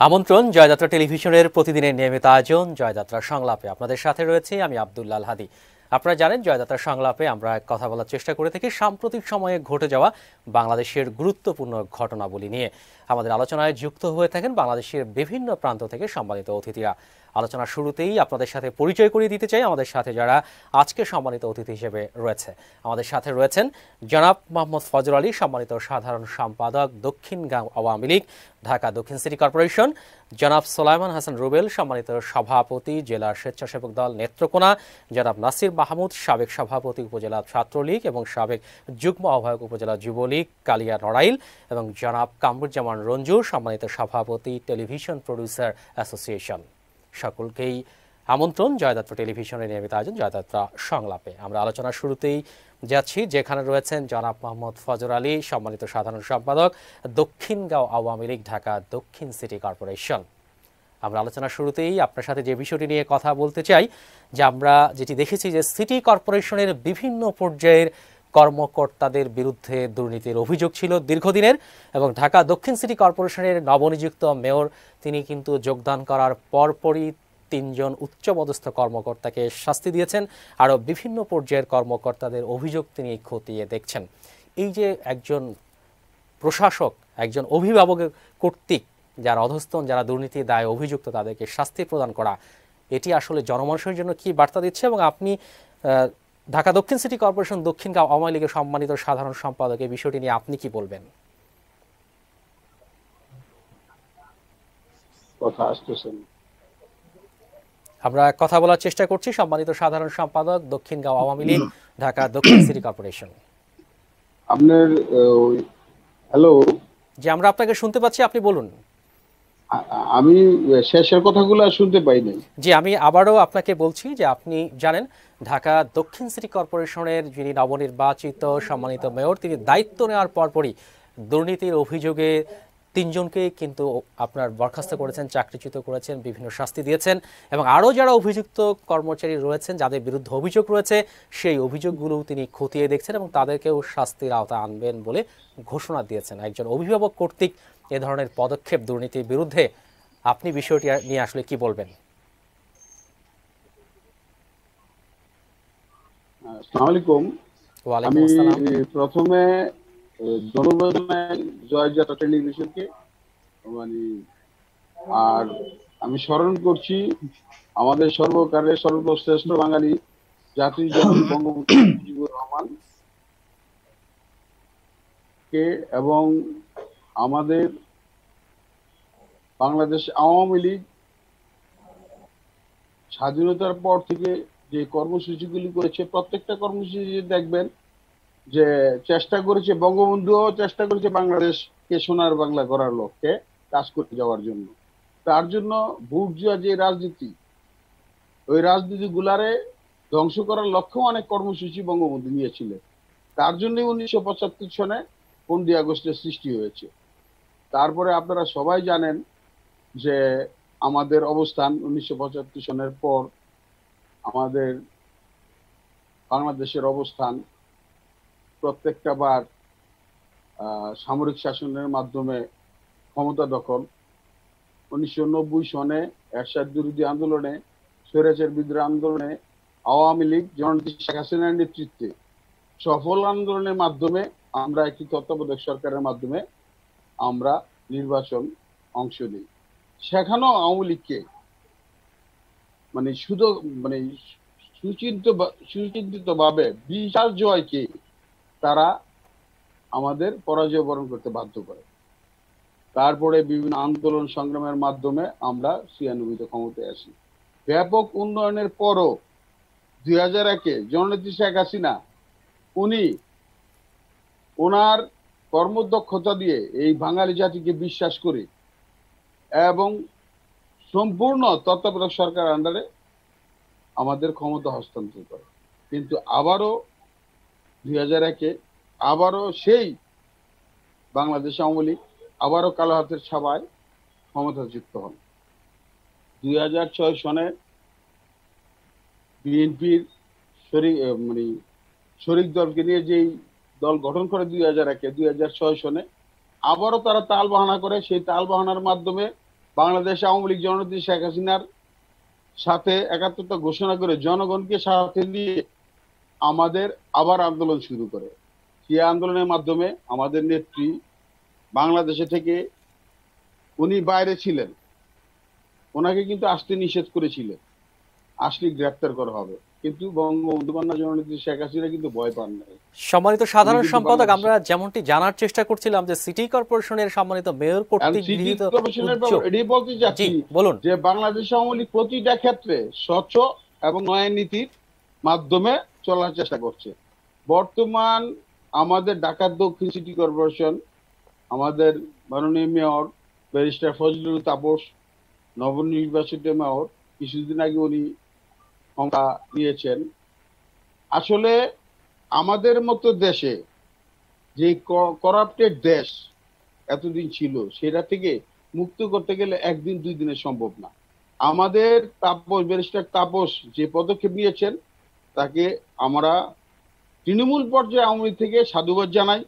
আমন্ত্রণ জয়যাত্রা টেলিভিশনের প্রতিদিনের নিয়মিত আয়োজন জয়যাত্রা সংলাপে আপনাদের সাথে রয়েছে আমি আব্দুল্লাহ হাদি। আপনারা জানেন জয়যাত্রা সংলাপে আমরা কথা বলার চেষ্টা করে থাকি সাম্প্রতিক সময়ে ঘটে যাওয়া বাংলাদেশের গুরুত্বপূর্ণ ঘটনাবলী নিয়ে। আমাদের আলোচনায় যুক্ত হয়ে থাকেন বাংলাদেশের বিভিন্ন প্রান্ত থেকে সম্মানিত অতিথিরা। আলোচনার শুরুতেই আপনাদের সাথে পরিচয় করিয়ে দিতে চাই আমাদের সাথে যারা আজকে সম্মানিত অতিথি হিসেবে রয়েছে। আমাদের সাথে রয়েছেন জনাব মোহাম্মদ ফজর আলী, সম্মানিত সাধারণ সম্পাদক, দক্ষিণগাঁও আওয়ামী লীগ, ঢাকা দক্ষিণ সিটি কর্পোরেশন। জনাব সোলাইমান হাসান রুবেল, সম্মানিত সভাপতি, জেলা স্বেচ্ছাসেবক দল নেত্রকোনা। জনাব নাসির মাহমুদ, সাবেক সভাপতি, উপজেলা ছাত্রলীগ এবং সাবেক যুগ্ম আহ্বায়ক, উপজেলা যুবলীগ কালিয়া নড়াইল। এবং জনাব কামরুজ্জামান রঞ্জু, সম্মানিত সভাপতি, টেলিভিশন প্রডিউসার অ্যাসোসিয়েশন। সকলকেই আমন্ত্রণ জয়যাত্রা টেলিভিশনের নিয়মিত আয়োজন জয়যাত্রা সংলাপে। আমরা আলোচনার শুরুতেই যাচ্ছি যেখানে রয়েছেন জনাব মোহাম্মদ ফজর আলী, সম্মানিত সাধারণ সম্পাদক, দক্ষিণগাঁও আওয়ামী লীগ, ঢাকা দক্ষিণ সিটি কর্পোরেশন। আমরা আলোচনার শুরুতেই আপনার সাথে যে বিষয়টি নিয়ে কথা বলতে চাই, যে আমরা যেটি দেখেছি যে সিটি কর্পোরেশনের বিভিন্ন পর্যায়ের কর্মকর্তাদের বিরুদ্ধে দুর্নীতির অভিযোগ ছিল দীর্ঘদিনের, এবং ঢাকা দক্ষিণ সিটি কর্পোরেশনের নবনিযুক্ত মেয়র তিনি কিন্তু যোগদান করার পরপরই ৩ জন উচ্চপদস্থ কর্মকর্তাকে শাস্তি দিয়েছেন। আরও বিভিন্ন পর্যায়ের কর্মকর্তাদের অভিযোগ তিনি খতিয়ে দেখছেন। এই যে একজন প্রশাসক, একজন অভিভাবক কর্তৃক যারা অধস্তন, যারা দুর্নীতি দায় অভিযুক্ত, তাদেরকে শাস্তি প্রদান করা, এটি আসলে জনমানুষের জন্য কি বার্তা দিচ্ছে? এবং আপনি ঢাকা দক্ষিণ সিটি কর্পোরেশন দক্ষিণগাঁও আওয়ামী লীগের সম্মানিত সাধারণ সম্পাদক, এই বিষয়টি নিয়ে আপনি কি বলবেন? আমরা কথা বলার চেষ্টা করছি সম্মানিত সাধারণ সম্পাদক, দক্ষিণগাঁও আওয়ামী লীগ, ঢাকা দক্ষিণ সিটি কর্পোরেশন। আপনার হ্যালো, যে আমরা আপনাকে শুনতে পাচ্ছি, আপনি বলুন। আমি শেষের কথাগুলো শুনতে পাই নাই। জি, আমি আবারও আপনাকে বলছি যে আপনি জানেন ঢাকা দক্ষিণ সিটি কর্পোরেশনের যিনি নবনির্বাচিত সম্মানিত মেয়র, তিনি দায়িত্ব নেওয়ার পরপরই দুর্নীতির অভিযোগে ৩ জনকে কিন্তু আপনার বরখাস্ত করেছেন, চাকরিচ্যুত করেছেন, বিভিন্ন শাস্তি দিয়েছেন। এবং আরও যারা অভিযুক্ত কর্মচারী রয়েছেন, যাদের বিরুদ্ধে অভিযোগ রয়েছে, সেই অভিযোগগুলো তিনি খতিয়ে দেখছেন এবং তাদেরকেও শাস্তির আওতায় আনবেন বলে ঘোষণা দিয়েছেন। একজন অভিভাবক কর্তৃক এ ধরনের পদক্ষেপ দুর্নীতির বিরুদ্ধে আপনি বিষয়টি নিয়ে আসলে কি বলবেন? আসসালামু আলাইকুম। আমি প্রথমে ধন্যবাদ জয়যাত্রা টেলিভিশনকে, মানে আর আমি স্মরণ করছি আমাদের সর্বকালের সর্বশ্রেষ্ঠ বাঙালি জাতির জনক বঙ্গবন্ধু মুজিবুর রহমান কে এবং আমাদের বাংলাদেশ আওয়ামী লীগ স্বাধীনতার পর থেকে যে কর্মসূচিগুলি করেছে, প্রত্যেকটা কর্মসূচি দেখবেন যে চেষ্টা করেছে, বঙ্গবন্ধুও চেষ্টা করেছে বাংলাদেশকে সোনার বাংলা করার লক্ষ্যে কাজ করে যাওয়ার জন্য। তার জন্য ভোট জুয়া যে রাজনীতি, ওই রাজনীতিগুলারে ধ্বংস করার লক্ষ্যেও অনেক কর্মসূচি বঙ্গবন্ধু নিয়েছিলেন। তার জন্যই 1975 সনে 15 আগস্টের সৃষ্টি হয়েছে। তারপরে আপনারা সবাই জানেন যে আমাদের অবস্থান 1975 সনের পর আমাদের বাংলাদেশের অবস্থান প্রত্যেকটা বার সামরিক শাসনের মাধ্যমে ক্ষমতা দখল। 1990 সনে এরশাদ বিরোধী আন্দোলনে, স্বৈরাচার বিদ্রোহ আন্দোলনে আওয়ামী লীগ জননেত্রী শেখ হাসিনার নেতৃত্বে সফল আন্দোলনের মাধ্যমে আমরা একটি তত্ত্বাবধায়ক সরকারের মাধ্যমে আমরা নির্বাচন অংশ নিই। সেখানেও আওয়ামী লীগকে সুচিন্তিত ভাবে বিশাল জয়কে তারা আমাদের পরাজয় বরণ করতে বাধ্য করে। তারপরে বিভিন্ন আন্দোলন সংগ্রামের মাধ্যমে আমরা 96-তে ক্ষমতায় আসি। ব্যাপক উন্নয়নের পরও 2001-এ জননেত্রী শেখ হাসিনা উনি ওনার কর্মদক্ষতা দিয়ে এই বাঙালি জাতিকে বিশ্বাস করে এবং সম্পূর্ণ তত্ত্বাবধায়ক সরকার আন্ডারে আমাদের ক্ষমতা হস্তান্তর করে। কিন্তু আবারও 2001-এ আবারও সেই বাংলাদেশ আওয়ামী লীগ আবারও কালো হাতের ছাবায় ক্ষমতাচ্যুত হন। 2006 সনে বিএনপির শরিক দলকে নিয়ে যেই দল গঠন করে 2001-এ, 2006 সনে আবারও তারা তাল বাহানা করে। সেই তাল বাহানার মাধ্যমে বাংলাদেশ আওয়ামী লীগ জননেত্রী শেখ হাসিনার সাথে একাত্মতা ঘোষণা করে জনগণকে সাথে নিয়ে আমাদের আবার আন্দোলন শুরু করে। সেই আন্দোলনের মাধ্যমে আমাদের নেত্রী বাংলাদেশে থেকে, উনি বাইরে ছিলেন, ওনাকে কিন্তু আসতে নিষেধ করেছিলেন, আসলে গ্রেপ্তার করা হবে, কিন্তু বঙ্গবন্ধু কন্যা জননেত্রী শেখ হাসিনা কিন্তু ভয় পান নাই। সম্মানিত সাধারণ সম্পাদক, আমরা যেমনটি জানার চেষ্টা করছিলাম যে সিটি কর্পোরেশনের সম্মানিত মেয়র কর্তৃক গৃহীত এটাই বলতে চাচ্ছি বলুন যে বাংলাদেশ আওয়ামী লীগ প্রতিটা ক্ষেত্রে স্বচ্ছ এবং ন্যায় নীতির মাধ্যমে চলার চেষ্টা করছে। বর্তমান আমাদের ঢাকা দক্ষিণ সিটি কর্পোরেশন, আমাদের মাননীয় মেয়র ব্যারিস্টার ফজলুল তাপস, নবনির্বাচিত মেয়র, কিছুদিন আগে উনি ক্ষমতা নিয়েছেন। আসলে আমাদের মতো দেশে যে করাপ্টেড দেশ এতদিন ছিল, সেটা থেকে মুক্ত করতে গেলে একদিন দুই দিনে সম্ভব না। আমাদের তাপস, ব্যারিস্টার তাপস যে পদক্ষেপ নিয়েছেন, তাকে আমরা তৃণমূল পর্যায়ে আওয়ামী লীগ থেকে সাধুবাদ জানাই।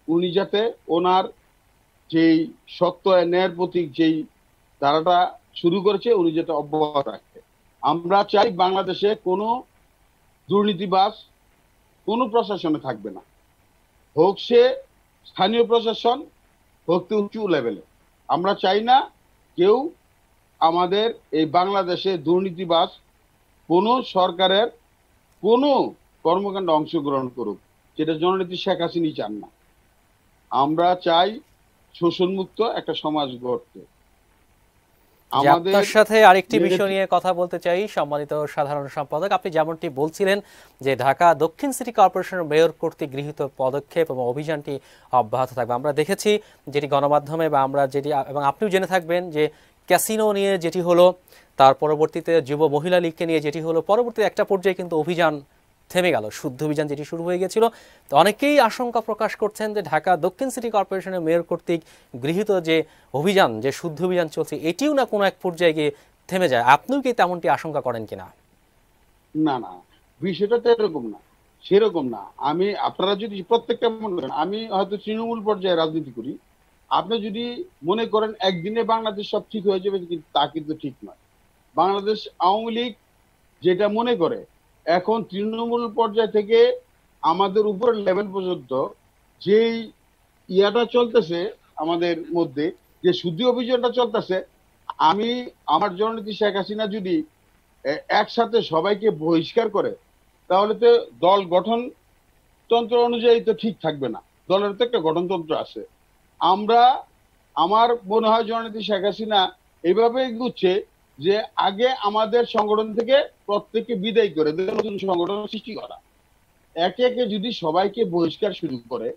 উনি যাতে ওনার যেই সত্য ন্যায়ের প্রতীক যেই ধারাটা শুরু করেছে, উনি যাতে অব্যাহত রাখে। আমরা চাই বাংলাদেশে কোনো দুর্নীতিবাজ কোনো প্রশাসনে থাকবে না, হোক সে স্থানীয় প্রশাসন, হোক উঁচু লেভেলে। আমরা চাই না কেউ আমাদের এই বাংলাদেশে দুর্নীতিবাজ কোনো সরকারের কোনো কর্মকাণ্ডে অংশগ্রহণ করুক, যেটা জননেত্রী শেখ হাসিনা চান না। আমরা চাই শোষণমুক্ত একটা সমাজ গড়তে। আপনার সাথে আরেকটি বিষয় নিয়ে কথা বলতে চাই সম্মানিত সাধারণ সম্পাদক। আপনি যেমনটি বলছিলেন যে ঢাকা দক্ষিণ সিটি কর্পোরেশনের মেয়র কর্তৃক গৃহীত পদক্ষেপ এবং অভিযানটি অব্যাহত থাকবে। আমরা দেখেছি যেটি গণমাধ্যমে বা আমরা যেটি, এবং আপনিও জেনে থাকবেন যে ক্যাসিনো নিয়ে যেটি হলো, তার পরবর্তীতে যুব মহিলা লীগকে নিয়ে যেটি হলো, পরবর্তীতে একটা পর্যায়ে কিন্তু অভিযান থেমে গেল, শুদ্ধ অভিযান যেটি শুরু হয়ে গেছিল। তো অনেকেই আশঙ্কা প্রকাশ করছেন যে ঢাকা দক্ষিণ সিটি কর্পোরেশনের মেয়র কর্তৃক গৃহীত যে অভিযান, যে শুদ্ধ অভিযান চলছে, এটিও না কোনো এক পর্যায়ে গিয়ে থেমে যায়। আপনিও কি তেমনটি আশঙ্কা করেন কিনা? না না, বিষয়টা তো এরকম না, সেরকম না। আমি, আপনারা যদি প্রত্যেকটা মনে করেন, আমি হয়তো তৃণমূল পর্যায়ে রাজনীতি করি, আপনি যদি মনে করেন একদিনে বাংলাদেশ সব ঠিক হয়ে যাবে, তা কিন্তু ঠিক নয়। বাংলাদেশ আওয়ামী লীগ যেটা মনে করে, এখন তৃণমূল পর্যায় থেকে আমাদের উপরের লেভেল পর্যন্ত যেই ইয়াটা চলতেছে আমাদের মধ্যে, যে শুদ্ধি অভিযানটা চলতেছে, আমি আমার জননেত্রী শেখ হাসিনা যদি একসাথে সবাইকে বহিষ্কার করে, তাহলে তো দল গঠনতন্ত্র অনুযায়ী তো ঠিক থাকবে না। দলের তো একটা গঠনতন্ত্র আছে। আমরা, আমার মনে হয় জননেত্রী শেখ হাসিনা এইভাবে এগুচ্ছে যে আগে আমাদের সংগঠন থেকে প্রত্যেককে বিদায় করে নতুন সংগঠন সৃষ্টি করা। একে একে যদি সবাইকে বহিষ্কার শুরু করে,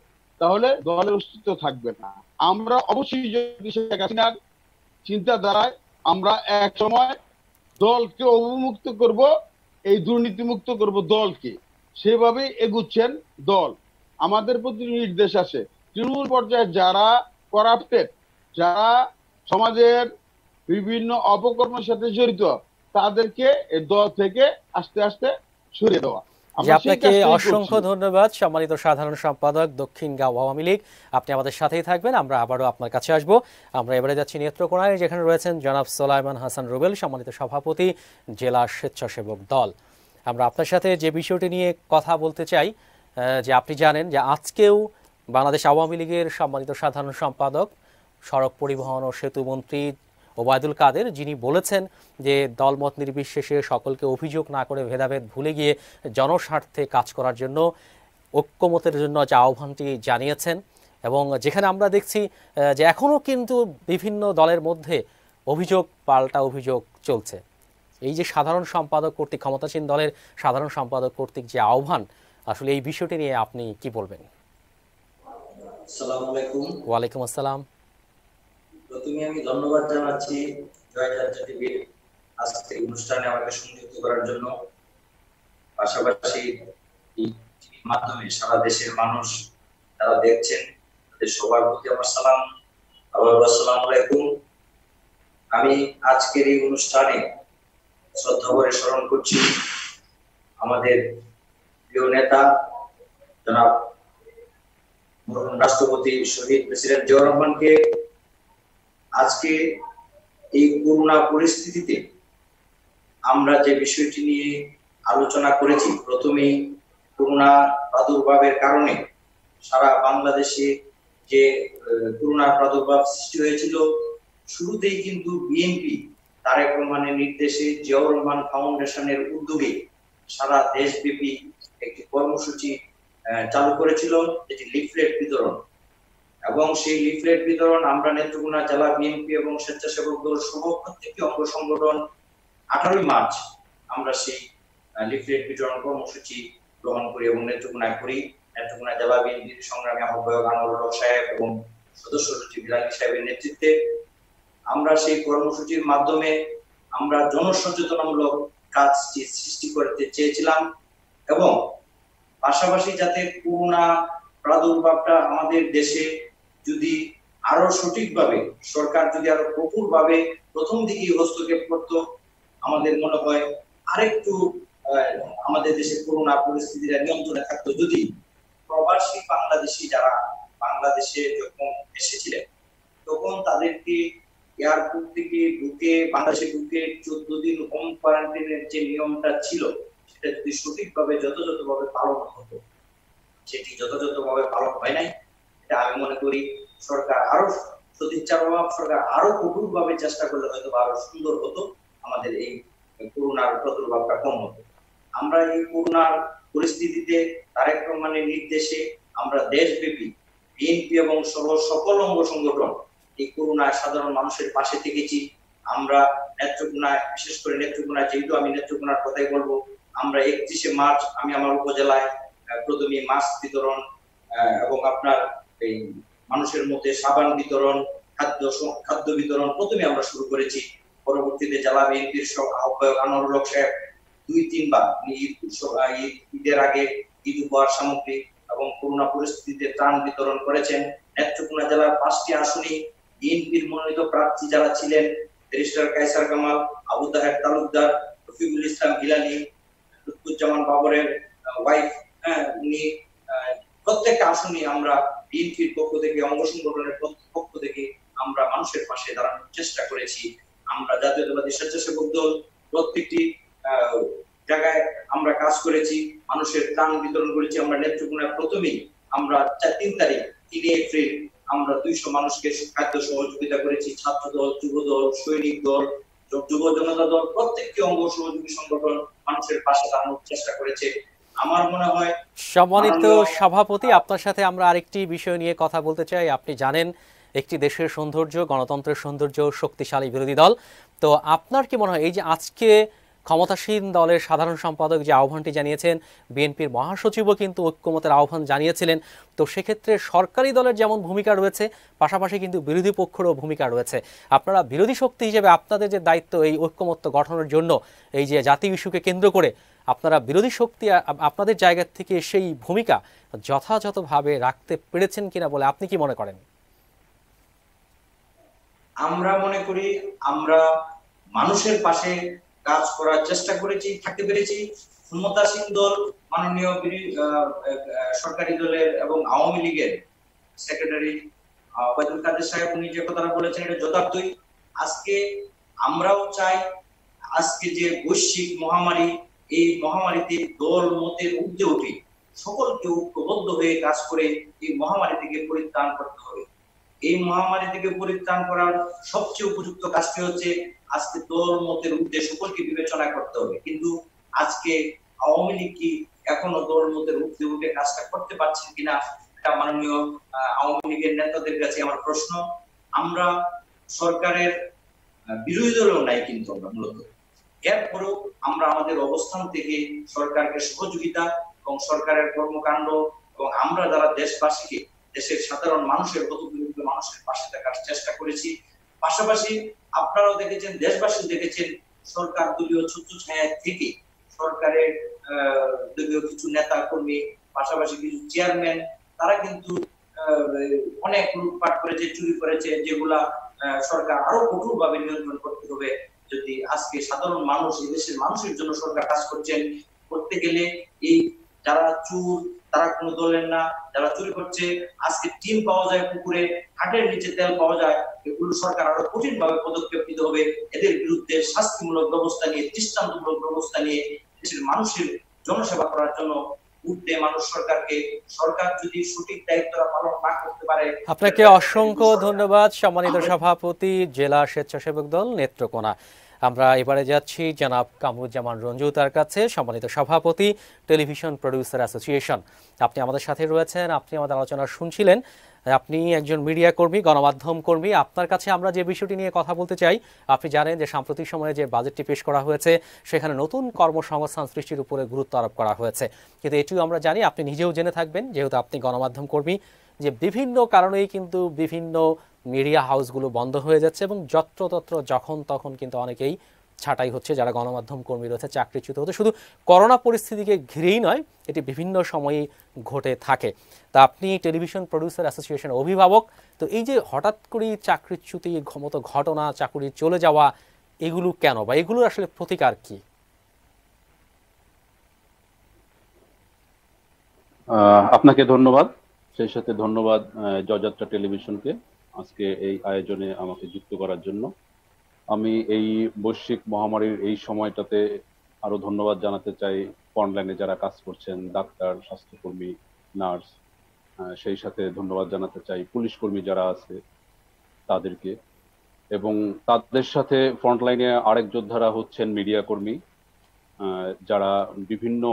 তাহলে দলের অস্তিত্ব থাকবে না। আমরা অবশ্যই যদি শেখ হাসিনার চিন্তাধারায় আমরা এক সময় দলকে অবমুক্ত করব, এই দুর্নীতিমুক্ত করব দলকে, সেভাবেই এগুচ্ছেন দল। আমাদের প্রতি নির্দেশ আছে তৃণমূল পর্যায়ে যারা করাপ্টেড, যারা সমাজের বিভিন্ন অপকর্মের সাথে জড়িত, তাদেরকে এই দল থেকে আস্তে আস্তে সরিয়ে দেওয়া। আপনাকে অসংখ্য ধন্যবাদ সম্মানিত সাধারণ সম্পাদক দক্ষিণগাঁও আওয়ামী লীগ। আপনি আমাদের সাথেই থাকবেন, আমরা আবারও আপনার কাছে আসব। আমরা এবারে যাচ্ছি নেত্রকোনায়, যেখানে রয়েছেন জনাব সোলাইমান হাসান রুবেল, সম্মানিত সভাপতি জেলা স্বেচ্ছাসেবক দল। আমরা আপনার সাথে যে বিষয়টি নিয়ে কথা বলতে চাই, যে আপনি জানেন যে আজকেও বাংলাদেশ আওয়ামী লীগের সম্মানিত সাধারণ সম্পাদক, সড়ক পরিবহন ও সেতু মন্ত্রী ওবায়দুল কাদের, যিনি বলেছেন যে দলমত নির্বিশেষে সকলকে অভিযোগ না করে ভেদাভেদ ভুলে গিয়ে জনস্বার্থে কাজ করার জন্য, ঐক্যমতের জন্য যে আহ্বানটি জানিয়েছেন। এবং যেখানে আমরা দেখছি যে এখনও কিন্তু বিভিন্ন দলের মধ্যে অভিযোগ পাল্টা অভিযোগ চলছে। এই যে সাধারণ সম্পাদক কর্তৃক, ক্ষমতাসীন দলের সাধারণ সম্পাদক কর্তৃক যে আহ্বান, আসলে এই বিষয়টি নিয়ে আপনি কি বলবেন? আসসালামু আলাইকুম। ওয়ালাইকুম আসসালাম। প্রথমে আমি ধন্যবাদ জানাচ্ছি জয়যাত্রা টিভির আজকের অনুষ্ঠানে আমাকে সংযুক্ত করার জন্য। পাশাপাশি এই টিভির মাধ্যমে সারা দেশের মানুষ যারা দেখছেন, তাদের সবার প্রতি আমার সালাম। আবার আসসালামু আলাইকুম। আমি আজকের এই অনুষ্ঠানে শ্রদ্ধা ভরে স্মরণ করছি আমাদের প্রিয় নেতা জনাব মরহুম রাষ্ট্রপতি শহীদ প্রেসিডেন্ট জিয়াউর রহমানকে। আজকে এই করোনা পরিস্থিতিতে আমরা যে বিষয়টি নিয়ে আলোচনা করেছি, প্রথমেই করোনা প্রাদুর্ভাবের কারণে সারা বাংলাদেশে যে করোনার প্রাদুর্ভাব সৃষ্টি হয়েছিল, শুরুতেই কিন্তু বিএনপি তারেক রহমানের নির্দেশে জিয়াউর রহমান ফাউন্ডেশনের উদ্যোগে সারা দেশব্যাপী একটি কর্মসূচি চালু করেছিল, যেটি লিফলেট বিতরণ। এবং সেই লিফলেট বিতরণ আমরা নেত্রকোনা জেলা বিএনপি এবং স্বেচ্ছাসেবক দল সহ প্রত্যেকটি অঙ্গ সংগঠন 18 মার্চ আমরা সেই লিফলেট বিতরণ কর্মসূচি গ্রহণ করি এবং নেত্রকোনায় করি। নেত্রকোনা জেলা বিএনপির সংগ্রামী আহ্বায়ক আনোয়ারুল হক সাহেব এবং সদস্য সচিব বিলালী সাহেবের নেতৃত্বে আমরা সেই কর্মসূচির মাধ্যমে আমরা জনসচেতনামূলক কাজটি সৃষ্টি করতে চেয়েছিলাম এবং পাশাপাশি যাতে করোনা প্রাদুর্ভাবটা আমাদের দেশে যদি আরো সঠিকভাবে সরকার যদি আরো কঠোরভাবে প্রথম দিকেই হস্তক্ষেপ করতো, আমাদের মনে হয় আরেকটু আমাদের দেশে করোনা পরিস্থিতিটা নিয়ন্ত্রণে থাকতো। যদি প্রবাসী বাংলাদেশি যারা বাংলাদেশে যখন এসেছিলেন তখন তাদেরকে এয়ারপোর্ট থেকে বাংলাদেশে ঢুকে 14 দিন হোম কোয়ারেন্টাইনের যে নিয়মটা ছিল সেটা যদি সঠিকভাবে যথাযথভাবে পালন হতো, সেটি যথাযথভাবে পালন হয় নাই। এটা আমি মনে করি সরকার আরো সদিচ্ছার অভাব, সরকার আরো কঠোরভাবে চেষ্টা করলে হয়তো আরো সুন্দর হতো, আমাদের এই করোনার প্রাদুর্ভাবটা কম হতো। আমরা এই করোনার পরিস্থিতিতে তারেক রহমানের নির্দেশে আমরা দেশব্যাপী বিএনপি এবং সকল অঙ্গ সংগঠন এই করোনায় সাধারণ মানুষের পাশে থেকেছি। আমরা নেত্রকোনায়, বিশেষ করে নেত্রকোনায়, যেহেতু আমি নেত্রকোনার কথাই বলবো, আমরা 31শে মার্চ আমি আমার উপজেলায় প্রথমে মাস্ক বিতরণ এবং আপনার এই মানুষের মধ্যে সাবান বিতরণ, খাদ্য বিতরণ প্রথমে আমরা শুরু করেছি। পরবর্তীতে জেলা বিএনপির আহ্বায়ক আনোয়ারুল হক সাহেব 2-3 বার ঈদের আগে ঈদ উপহার সামগ্রী এবং করোনা পরিস্থিতিতে ত্রাণ বিতরণ করেছেন। নেত্রকোনা জেলার 5টি আসনে বিএনপির মনোনীত প্রার্থী যারা ছিলেন, ব্যারিস্টার কায়সার কামাল, আবু তাহের তালুকদার, রফিকুল ইসলাম গিলানি, লুৎফুজ্জামান বাবরের ওয়াইফ, উনি প্রত্যেকটা আসনে আমরা বিএনপির পক্ষ থেকে, অঙ্গ সংগঠনের পক্ষ থেকে আমরা মানুষের পাশে দাঁড়ানোর চেষ্টা করেছি। আমরা জাতীয়তাবাদী স্বেচ্ছাসেবক দল প্রত্যেকটি জায়গায় আমরা কাজ করেছি, মানুষের ত্রাণ বিতরণ করেছি। আমরা নেত্রকোনায় প্রথমেই আমরা 3 তারিখ 3 এপ্রিল আমরা 200 মানুষকে খাদ্য সহযোগিতা করেছি। ছাত্র দল, যুব দল, সৈনিক দল, যুব জনতা দল, প্রত্যেকটি অঙ্গ সহযোগী সংগঠন মানুষের পাশে দাঁড়ানোর চেষ্টা করেছে। আমার মনে হয় সম্মানিত সভাপতি, আপনার সাথে আমরা আরেকটি বিষয় নিয়ে কথা বলতে চাই। আপনি জানেন একটি দেশের সৌন্দর্য, গণতন্ত্রের সৌন্দর্য, শক্তিশালী বিরোধী দল। তো আপনার কি মনে হয় এই যে আজকে ক্ষমতাসীন দলের সাধারণ সম্পাদক যে আহ্বানটি জানিয়েছেন, বিএনপির মহাসচিবও কিন্তু ঐক্যমতের আহ্বান জানিয়েছিলেন, তো সেক্ষেত্রে সরকারি দলের যেমন ভূমিকা রয়েছে, পাশাপাশি কিন্তু বিরোধী পক্ষেরও ভূমিকা রয়েছে। আপনারা বিরোধী শক্তি হিসেবে আপনাদের যে দায়িত্ব এই ঐক্যমত্য গঠনের জন্য, এই যে জাতীয় ইস্যুকে কেন্দ্র করে আপনারা বিরোধী শক্তি আপনাদের জায়গা থেকে সেই ভূমিকা যথাযথভাবে রাখতে পেরেছেন কিনা বলে আপনি কি মনে করেন? আমরা মনে করি আমরা মানুষের পাশে কাজ করার চেষ্টা করেছি, থাকতে পেরেছি। ক্ষমতাসীন দল মাননীয় সরকারি দলের এবং আওয়ামী লীগের সেক্রেটারি ওবায়দুল কাদের সাহেব উনি যে কথাটা বলেছেন এটা যথার্থই। আজকে আমরাও চাই আজকে যে বৈশ্বিক মহামারী, এই মহামারীতে দল মতের ঊর্ধ্বে উঠে সকলকে ঐক্যবদ্ধ হয়ে কাজ করে এই মহামারী থেকে পরিত্রাণ করতে হবে। এই মহামারী থেকে পরিত্রাণ করার সবচেয়ে উপযুক্ত কাজটি হচ্ছে আজকে দল মতের ঊর্ধ্বে সকলকে বিবেচনা করতে হবে। কিন্তু আজকে আওয়ামী লীগ কি এখনো দল মতের ঊর্ধ্বে উঠে কাজটা করতে পারছেন কিনা, এটা মাননীয় আওয়ামী লীগের নেতাদের কাছে আমার প্রশ্ন। আমরা সরকারের বিরোধী দলও নাই, কিন্তু আমরা মূলত এরপরেও আমরা আমাদের অবস্থান থেকে সরকারকে সহযোগিতা এবং সরকারের কর্মকাণ্ড এবং আমরা যারা দেশবাসীকে, দেশের সাধারণ মানুষের মানুষের পাশে থাকার চেষ্টা করেছি। পাশাপাশি আপনারাও দেখেছেন, দেশবাসী দেখেছেন, সরকার দলীয় ছত্রছায়া থেকে সরকারের দলীয় কিছু নেতা কর্মী, পাশাপাশি কিছু চেয়ারম্যান, তারা কিন্তু অনেক লুটপাট করেছে, চুরি করেছে, যেগুলা সরকার আরো কঠোরভাবে নিয়ন্ত্রণ করতে হবে। যদি আজকে সাধারণ মানুষ, এই দেশের মানুষের জন্য সরকার কাজ করছেন, করতে গেলে এই যারা চুর, তারা কোনো দলের না, যারা চুরি করছে। আজকে টিম পাওয়া যায় পুকুরে, হাটের নিচে তেল পাওয়া যায়, এগুলো সরকার আরো কঠিন ভাবে পদক্ষেপ নিতে হবে। এদের বিরুদ্ধে শাস্তিমূলক ব্যবস্থা নিয়ে, দৃষ্টান্তমূলক ব্যবস্থা নিয়ে দেশের মানুষের জনসেবা করার জন্য উঠতে মানুষ সরকারকে, সরকার যদি সঠিক দায়িত্বটা পালন না করতে পারে। আপনাকে অসংখ্য ধন্যবাদ সম্মানিত সভাপতি, জেলা স্বেচ্ছাসেবক দল নেত্রকোনা। আমরা এবারে যাচ্ছি জনাব কামরুজ্জামান রঞ্জু তার কাছে, সম্মানিত সভাপতি টেলিভিশন প্রডিউসার অ্যাসোসিয়েশন। আপনি আমাদের সাথে রয়েছেন, আপনি আমাদের আলোচনা শুনছিলেন। আপনি একজন মিডিয়া কর্মী, গণমাধ্যম কর্মী। আপনার কাছে আমরা যে বিষয়টি নিয়ে কথা বলতে চাই, আপনি জানেন যে সাম্প্রতিক সময়ে যে বাজেটটি পেশ করা হয়েছে সেখানে নতুন কর্মসংস্থান সৃষ্টির উপরে গুরুত্ব আরোপ করা হয়েছে। কিন্তু এটিও আমরা জানি, আপনি নিজেও জেনে থাকবেন যেহেতু আপনি গণমাধ্যম কর্মী, যে বিভিন্ন কারণেই কিন্তু বিভিন্ন মিডিয়া হাউসগুলো বন্ধ হয়ে যাচ্ছে এবং যত্রতত্র যখন তখন কিন্তু অনেকেই ছাঁটাই হচ্ছে যারা গণমাধ্যম কর্মী রয়েছে, চাকরিচ্যুত হতে। শুধু করোনা পরিস্থিতিকে ঘিরেই নয়, এটি বিভিন্ন সময়ই ঘটে থাকে। তা আপনি টেলিভিশন প্রডিউসার অ্যাসোসিয়েশনের অভিভাবক, তো এই যে হঠাৎ করেই চাকরিচ্যুতির মতো ঘটনা, চাকরি চলে যাওয়া, এগুলো কেন বা এগুলোর আসলে প্রতিকার কি? আপনাকে ধন্যবাদ, সেই সাথে ধন্যবাদ জয়যাত্রা টেলিভিশনকে আজকে এই আয়োজনে আমাকে যুক্ত করার জন্য। আমি এই বৈশ্বিক মহামারীর এই সময়টাতে আরো ধন্যবাদ জানাতে চাই ফ্রন্টলাইনে যারা কাজ করছেন, ডাক্তার, স্বাস্থ্যকর্মী, নার্স। সেই সাথে ধন্যবাদ জানাতে চাই পুলিশ কর্মী যারা আছে তাদেরকে, এবং তাদের সাথে ফ্রন্টলাইনে আরেক যোদ্ধারা হচ্ছেন মিডিয়া কর্মী, যারা বিভিন্ন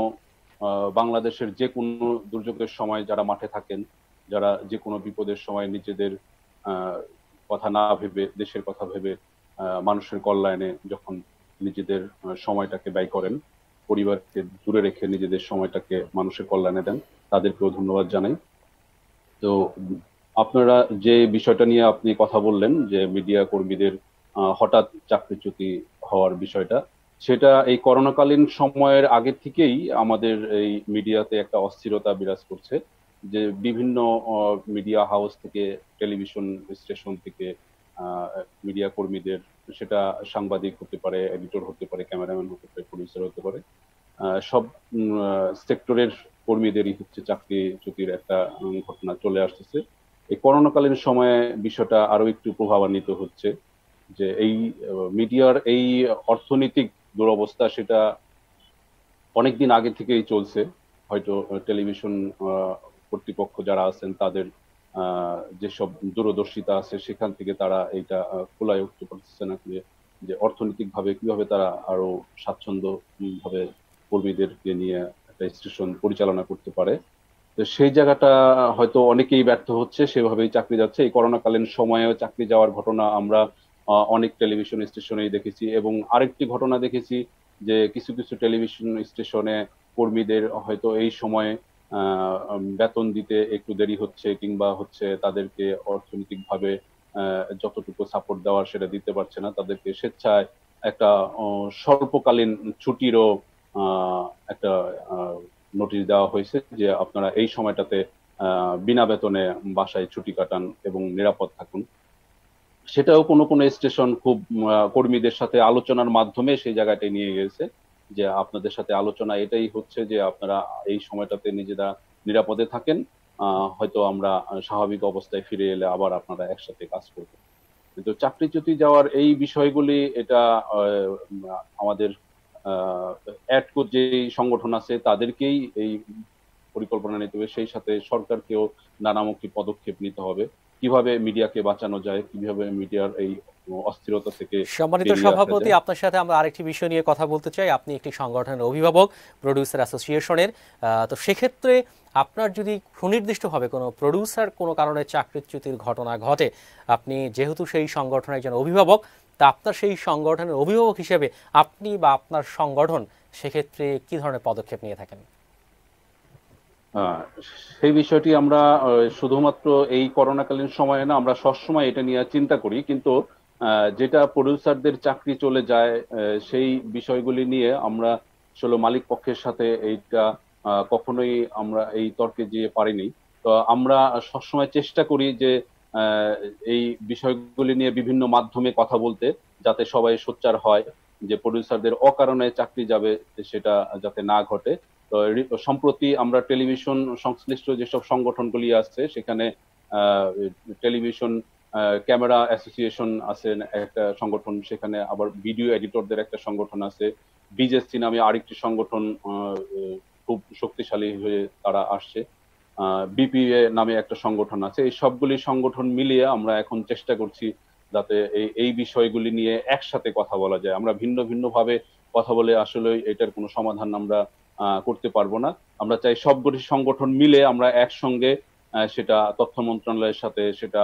বাংলাদেশের যে কোনো দুর্যোগের সময় যারা মাঠে থাকেন, যারা যে কোনো বিপদের সময় নিজেদের কথা না ভেবে, দেশের কথা ভেবে মানুষের কল্যাণে যখন নিজেদের সময়টাকে ব্যয় করেন, পরিবারকে দূরে রেখে নিজেদের সময়টাকে মানুষের কল্যাণে দেন, তাদেরকেও ধন্যবাদ জানাই। তো আপনারা যে বিষয়টা নিয়ে আপনি কথা বললেন যে মিডিয়া কর্মীদের হঠাৎ চাকরিচ্যুতি হওয়ার বিষয়টা, সেটা এই করোনাকালীন সময়ের আগে থেকেই আমাদের এই মিডিয়াতে একটা অস্থিরতা বিরাজ করছে, যে বিভিন্ন মিডিয়া হাউস থেকে, টেলিভিশন স্টেশন থেকে মিডিয়া কর্মীদের, সেটা সাংবাদিক হতে পারে, এডিটর হতে পারে, ক্যামেরাম্যান হতে পারে, প্রডিউসার হতে পারে, সব সেক্টরের কর্মীদেরই হচ্ছে চাকরিচ্যুতির একটা ঘটনা চলে আসতেছে। এই করোনাকালীন সময়ে বিষয়টা আরো একটু প্রভাবান্বিত হচ্ছে, যে এই মিডিয়ার এই অর্থনৈতিক দুরবস্থা সেটা অনেকদিন আগে থেকেই চলছে। হয়তো টেলিভিশন কর্তৃপক্ষ যারা আছেন তাদের যেসব দূরদর্শিতা আছে সেখান থেকে তারা এইটা খোলায় উঠতে পারতেছে না, যে অর্থনৈতিক ভাবে কিভাবে তারা আরো স্বাচ্ছন্দ্য ভাবে কর্মীদেরকে নিয়ে একটা স্টেশন পরিচালনা করতে পারে। তো সেই জায়গাটা হয়তো অনেকেই ব্যর্থ হচ্ছে, সেভাবেই চাকরি যাচ্ছে। এই করোনাকালীন সময়েও চাকরি যাওয়ার ঘটনা আমরা অনেক টেলিভিশন স্টেশনেই দেখেছি, এবং আরেকটি ঘটনা দেখেছি যে কিছু কিছু টেলিভিশন স্টেশনে কর্মীদের হয়তো এই সময়ে বেতন দিতে একটু দেরি হচ্ছে, কিংবা হচ্ছে তাদেরকে অর্থনৈতিকভাবে যতটুকু সাপোর্ট দেওয়ার সেটা দিতে পারছে না। তাদেরকে স্বেচ্ছায় একটা স্বল্পকালীন ছুটিরও একটা নোটিশ দেওয়া হয়েছে যে আপনারা এই সময়টাতে বিনা বেতনে বাসায় ছুটি কাটান এবং নিরাপদ থাকুন। সেটাও কোনো কোনো স্টেশন খুব কর্মীদের সাথে আলোচনার মাধ্যমে সেই জায়গাটায় নিয়ে গেছে, যে আপনাদের সাথে আলোচনা এটাই হচ্ছে যে আপনারা এই সময়টাতে নিজেরা নিরাপদে থাকেন, হয়তো আমরা স্বাভাবিক অবস্থায় ফিরে এলে আবার আপনারা একসাথে কাজ করবেন। কিন্তু চাকরিচ্যুতি যাওয়ার এই বিষয়গুলি, এটা আমাদের অ্যাডকো যে সংগঠন আছে তাদেরকেই এই পরিকল্পনা নিতে হবে, সেই সাথে সরকারকেও নানামুখী পদক্ষেপ নিতে হবে, কিভাবে মিডিয়াকে বাঁচানো যায়, কিভাবে মিডিয়ার এই অস্থিরতা থেকে। সম্মানিত সভাপতি, আপনার সাথে আমরা আরেকটি বিষয় নিয়ে কথা বলতে চাই। আপনি একটি সংগঠনের অভিভাবক, প্রডিউসার অ্যাসোসিয়েশনের। তো সেক্ষেত্রে আপনার যদি সুনির্দিষ্টভাবে কোনো প্রডিউসার কোনো কারণে চাকরিচ্যুতির ঘটনা ঘটে, আপনি যেহেতু সেই সংগঠনের একজন অভিভাবক, তা আপনার সেই সংগঠনের অভিভাবক হিসেবে আপনি বা আপনার সংগঠন সেক্ষেত্রে কি ধরনের পদক্ষেপ নিয়ে থাকেন? সেই বিষয়টি আমরা শুধুমাত্র এই করোনাকালীন সময়ে না, আমরা সবসময় এটা নিয়ে চিন্তা করি, কিন্তু যেটা প্রডিউসারদের চাকরি চলে যায় সেই বিষয়গুলি নিয়ে আমরা আসলে মালিক পক্ষের সাথে এইটা কখনোই আমরা এই তর্কে যেয়ে পারিনি। তো আমরা সবসময় চেষ্টা করি যে এই বিষয়গুলি নিয়ে বিভিন্ন মাধ্যমে কথা বলতে, যাতে সবাই সোচ্চার হয় যে প্রডিউসারদের অকারণে চাকরি যাবে সেটা যাতে না ঘটে। তো সম্প্রতি আমরা টেলিভিশন সংশ্লিষ্ট যেসব সংগঠনগুলি আছে সেখানে টেলিভিশন ক্যামেরা অ্যাসোসিয়েশন আছে একটা সংগঠন, সেখানে আবার ভিডিও এডিটরদের একটা সংগঠন আছে, বিজেসি নামে আরেকটি সংগঠন খুব শক্তিশালী হয়ে তারা আসছে, বিপিএ নামে একটা সংগঠন আছে। এই সবগুলি সংগঠন মিলিয়ে আমরা এখন চেষ্টা করছি যাতে এই বিষয়গুলি নিয়ে একসাথে কথা বলা যায়। আমরা ভিন্ন ভিন্ন ভাবে কথা বলে আসলে এটার কোনো সমাধান আমরা করতে পারবো না। আমরা চাই সবগুলি সংগঠন মিলে আমরা একসঙ্গে সেটা তথ্য মন্ত্রণালয়ের সাথে, সেটা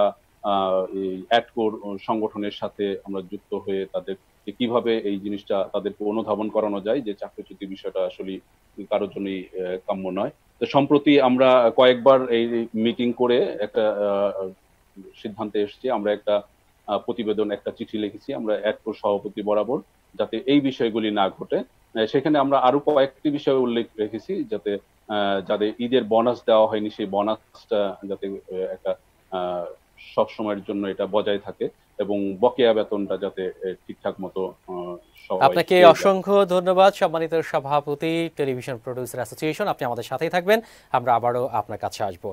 অ্যাডকোর সংগঠনের সাথে আমরা যুক্ত হয়ে তাদের কিভাবে এই জিনিসটা তাদেরকে অনুধাবন করানো যায় যে চাকরিচ্যুতি বিষয়টা আসলে কারোর জন্যই কাম্য নয়। তো সম্প্রতি আমরা কয়েকবার এই মিটিং করে একটা সিদ্ধান্তে এসেছি, আমরা একটা প্রতিবেদন, একটা চিঠি লিখেছি আমরা অ্যাডকোর সভাপতি বরাবর, যাতে এই বিষয়গুলি না ঘটে। সেখানে আমরা আরো কয়েকটি বিষয় উল্লেখ রেখেছি, যাতে যাদের ঈদের বোনাস দেওয়া হয়নি সেই বোনাসটা যাতে একটা সব সময়ের জন্য এটা বজায় থাকে এবং বকেয়া বেতনটা যাতে ঠিকঠাক মতো আপনাকে অসংখ্য ধন্যবাদ সম্মানিত সভাপতি টেলিভিশন প্রডিউসার অ্যাসোসিয়েশন, আপনি আমাদের সাথেই থাকবেন, আমরা আবারও আপনার কাছে আসব।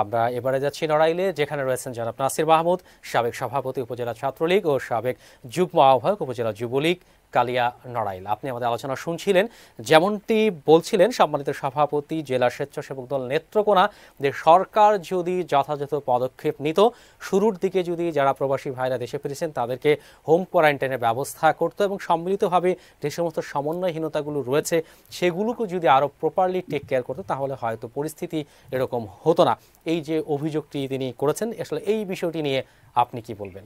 আমরা এবারে যাচ্ছি নড়াইলে, যেখানে রয়েছেন জনাব নাসির মাহমুদ, সাবেক সভাপতি উপজেলা ছাত্রলীগ ও সাবেক যুগ্ম আহ্বায়ক উপজেলা যুবলীগ কালিয়া নড়াইল। আপনি আমাদের আলোচনা শুনছিলেন, যেমনটি বলছিলেন সম্মানিত সভাপতি জেলা স্বেচ্ছাসেবক দল নেত্রকোনা, যে সরকার যদি যথাযথ পদক্ষেপ নিত, শুরুর দিকে যদি যারা প্রবাসী ভাইরা দেশে ফিরেছেন তাদেরকে হোম কোয়ারেন্টাইনের ব্যবস্থা করতো এবং সম্মিলিতভাবে যে সমস্ত সমন্বয়হীনতাগুলো রয়েছে সেগুলোকে যদি আরও প্রপারলি টেক কেয়ার করতো, তাহলে হয়তো পরিস্থিতি এরকম হতো না। এই যে অভিযোগটি তিনি করেছেন, আসলে এই বিষয়টি নিয়ে আপনি কি বলবেন?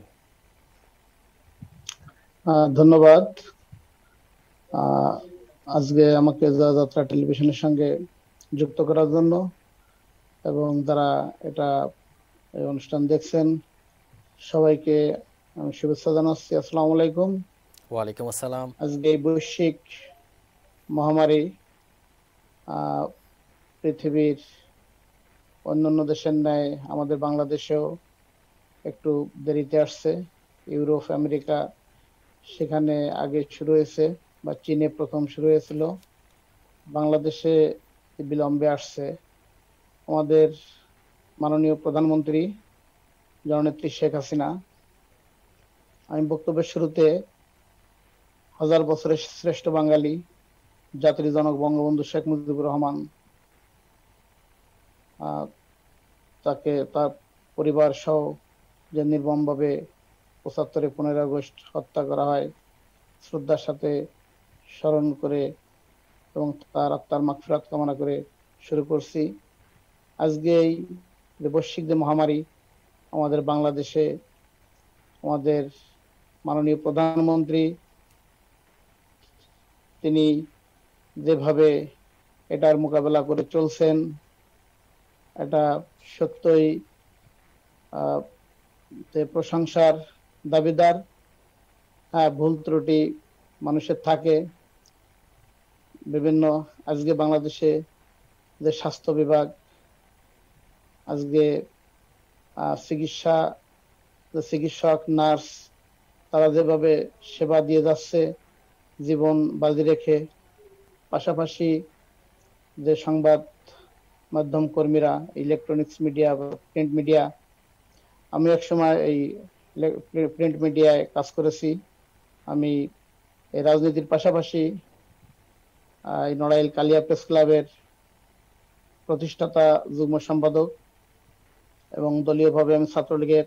ধন্যবাদ। আজকে আমাকে যাত্রা টেলিভিশনের সঙ্গে যুক্ত করার জন্য এবং যারা এটা এই অনুষ্ঠান দেখছেন সবাইকে আমি শুভেচ্ছা জানাচ্ছি। আসসালামু আলাইকুম। ওয়ালাইকুম আসসালাম। আজকে এই বৈশ্বিক মহামারী পৃথিবীর অন্যান্য দেশের ন্যায় আমাদের বাংলাদেশেও একটু দেরিতে আসছে। ইউরোপ, আমেরিকা সেখানে আগে শুরু হয়েছে, বা চীনে প্রথম শুরু হয়েছিল, বাংলাদেশে বিলম্বে আসছে। আমাদের মাননীয় প্রধানমন্ত্রী জননেত্রী শেখ হাসিনা, আমি বক্তব্যের শুরুতে হাজার বছরের শ্রেষ্ঠ বাঙালি জাতির জনক বঙ্গবন্ধু শেখ মুজিবুর রহমান, তাকে তার পরিবার সহ যে নির্মমভাবে ৭৫ 15 আগস্ট হত্যা করা হয়, শ্রদ্ধার সাথে স্মরণ করে এবং তার আত্মার মাগফিরাত কামনা করে শুরু করছি। আজকে এই বৈশ্বিক যে মহামারী আমাদের বাংলাদেশে, আমাদের মাননীয় প্রধানমন্ত্রী তিনি যেভাবে এটার মোকাবেলা করে চলছেন, এটা সত্যই প্রশংসার দাবিদার। হ্যাঁ, ভুল ত্রুটি মানুষের থাকে বিভিন্ন। আজকে বাংলাদেশে যে স্বাস্থ্য বিভাগ, আজকে চিকিৎসক, নার্স, তারা যেভাবে সেবা দিয়ে যাচ্ছে জীবন বাজি রেখে, পাশাপাশি যে সংবাদ মাধ্যম কর্মীরা, ইলেকট্রনিক্স মিডিয়া, প্রিন্ট মিডিয়া, আমি একসময় এই প্রিন্ট মিডিয়ায় কাজ করেছি। আমি এই রাজনীতির পাশাপাশি এই নড়াইল কালিয়া প্রেস ক্লাবের প্রতিষ্ঠাতা যুগ্ম সম্পাদক এবং দলীয়ভাবে আমি ছাত্রলীগের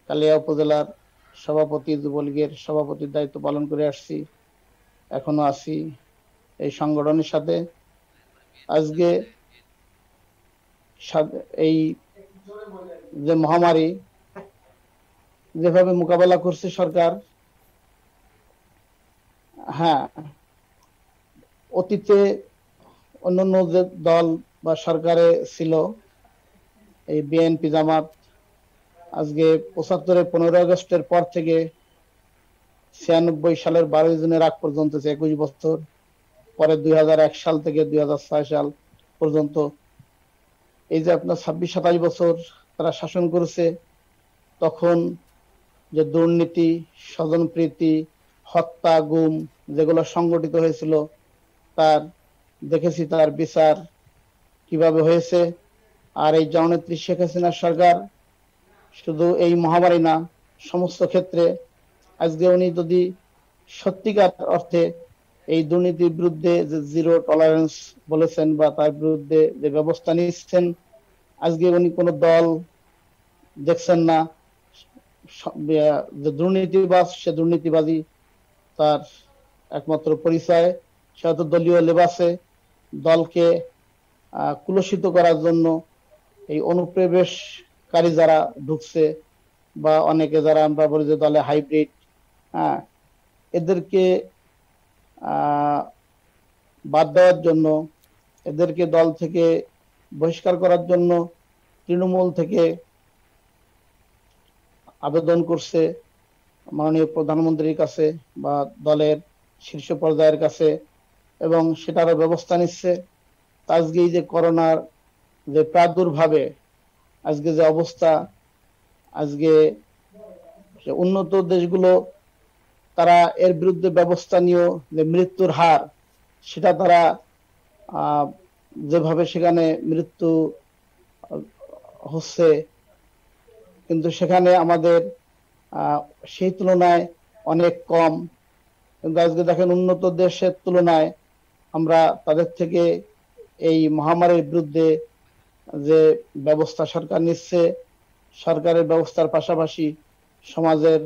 কালিয়া উপজেলার সভাপতি, যুবলীগের সভাপতির দায়িত্ব পালন করে আসছি, এখনো আছি এই সংগঠনের সাথে। আজকে এই যে মহামারী যেভাবে মোকাবেলা করছে সরকার, হ্যাঁ, অতীতে অন্যান্য যে দল বা সরকারে ছিল, এই বিএনপি, জামাত, আজকে ৭৫ 15 আগস্টের পর থেকে ৯৬ সালের 12 জুনের আগ পর্যন্ত ২১ বছর, পরে ২০০১ সাল থেকে ২০০৬ সাল পর্যন্ত, এই যে আপনার ২৬-২৭ বছর তারা শাসন করেছে, তখন যে দুর্নীতি, স্বজনপ্রীতি, হত্যা, গুম যেগুলো সংগঠিত হয়েছিল, তার দেখেছি তার বিচার কিভাবে হয়েছে। আর এই জননেত্রী শেখ হাসিনার সরকার শুধু এই মহামারী না, সমস্ত ক্ষেত্রে আজকে উনি যদি সত্যিকার অর্থে এই দুর্নীতির বিরুদ্ধে যে জিরো টলারেন্স বলেছেন বা তার বিরুদ্ধে যে ব্যবস্থা নিচ্ছেন, আজকে উনি কোনো দল দেখছেন না। যে দুর্নীতিবাজ, সে দুর্নীতিবাদী তার একমাত্র পরিচয়। সে হয়তো দলীয় লেবাসে দলকে কুলসিত করার জন্য এই অনুপ্রবেশকারী যারা ঢুকছে বা অনেকে যারা আমরা বলি যে দলে হাইব্রিড, হ্যাঁ, এদেরকে বাদ দেওয়ার জন্য, এদেরকে দল থেকে বহিষ্কার করার জন্য তৃণমূল থেকে আবেদন করছে মাননীয় প্রধানমন্ত্রীর কাছে বা দলের শীর্ষ পর্যায়ের কাছে, এবং সেটারও ব্যবস্থা নিচ্ছে। আজকে এই যে করোনার যে প্রাদুর্ভাবে আজকে যে অবস্থা, আজকে উন্নত দেশগুলো তারা এর বিরুদ্ধে ব্যবস্থা নিয়েও যে মৃত্যুর হার, সেটা তারা যেভাবে সেখানে মৃত্যু হচ্ছে, কিন্তু সেখানে আমাদের সেই তুলনায় অনেক কম। কিন্তু আজকে দেখেন উন্নত দেশের তুলনায় আমরা তাদের থেকে এই মহামারীর বিরুদ্ধে যে ব্যবস্থা সরকার নিচ্ছে, সরকারের ব্যবস্থার পাশাপাশি সমাজের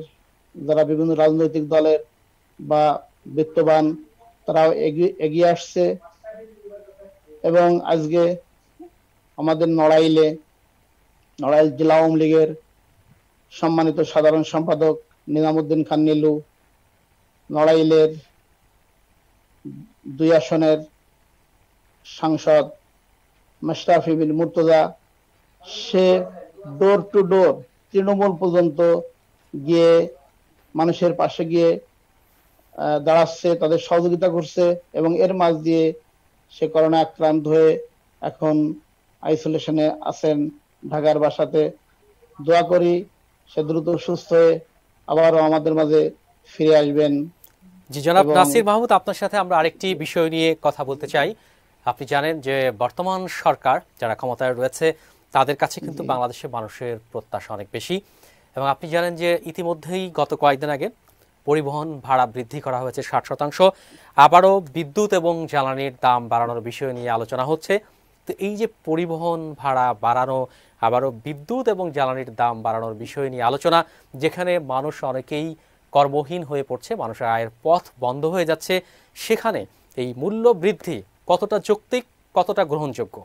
যারা বিভিন্ন রাজনৈতিক দলের বা বিত্তবান তারাও এগিয়ে আসছে। এবং আজকে আমাদের নড়াইল জেলা আওয়ামী লীগের সম্মানিত সাধারণ সম্পাদক নিজামুদ্দিন খান নীলু, নড়াইলের 2 আসনের সাংসদ মাশরাফি বিন মুর্তজা, সে ডোর টু ডোর তৃণমূল পর্যন্ত গিয়ে মানুষের পাশে গিয়ে দাঁড়াচ্ছে, তাদের সহযোগিতা করছে, এবং এর মাঝ দিয়ে সে করোনা আক্রান্ত হয়ে এখন আইসোলেশনে আছেন ঢাকার বাসাতে। দোয়া করি সে দ্রুত সুস্থ হয়ে আবারও আমাদের মাঝে ফিরে আসবেন। জি জনাব নাসির মাহমুদ, আপনার সাথে আমরা আরেকটি বিষয় নিয়ে কথা বলতে চাই। আপনি জানেন যে বর্তমান সরকার যারা ক্ষমতায় রয়েছে তাদের কাছে কিন্তু বাংলাদেশের মানুষের প্রত্যাশা অনেক বেশি, এবং আপনি জানেন যে ইতিমধ্যেই গত কয়েকদিন আগে পরিবহন ভাড়া বৃদ্ধি করা হয়েছে 60%। আবারও বিদ্যুৎ এবং জ্বালানির দাম বাড়ানোর বিষয় নিয়ে আলোচনা হচ্ছে। তো এই যে পরিবহন ভাড়া বাড়ানো, আবারও বিদ্যুৎ এবং জ্বালানির দাম বাড়ানোর বিষয় নিয়ে আলোচনা, যেখানে মানুষ অনেকেই কর্মহীন হয়ে পড়ছে, মানুষের আয়ের পথ বন্ধ হয়ে যাচ্ছে, সেখানে এই মূল্য বৃদ্ধি কতটা যৌক্তিক, কতটা গ্রহণযোগ্য?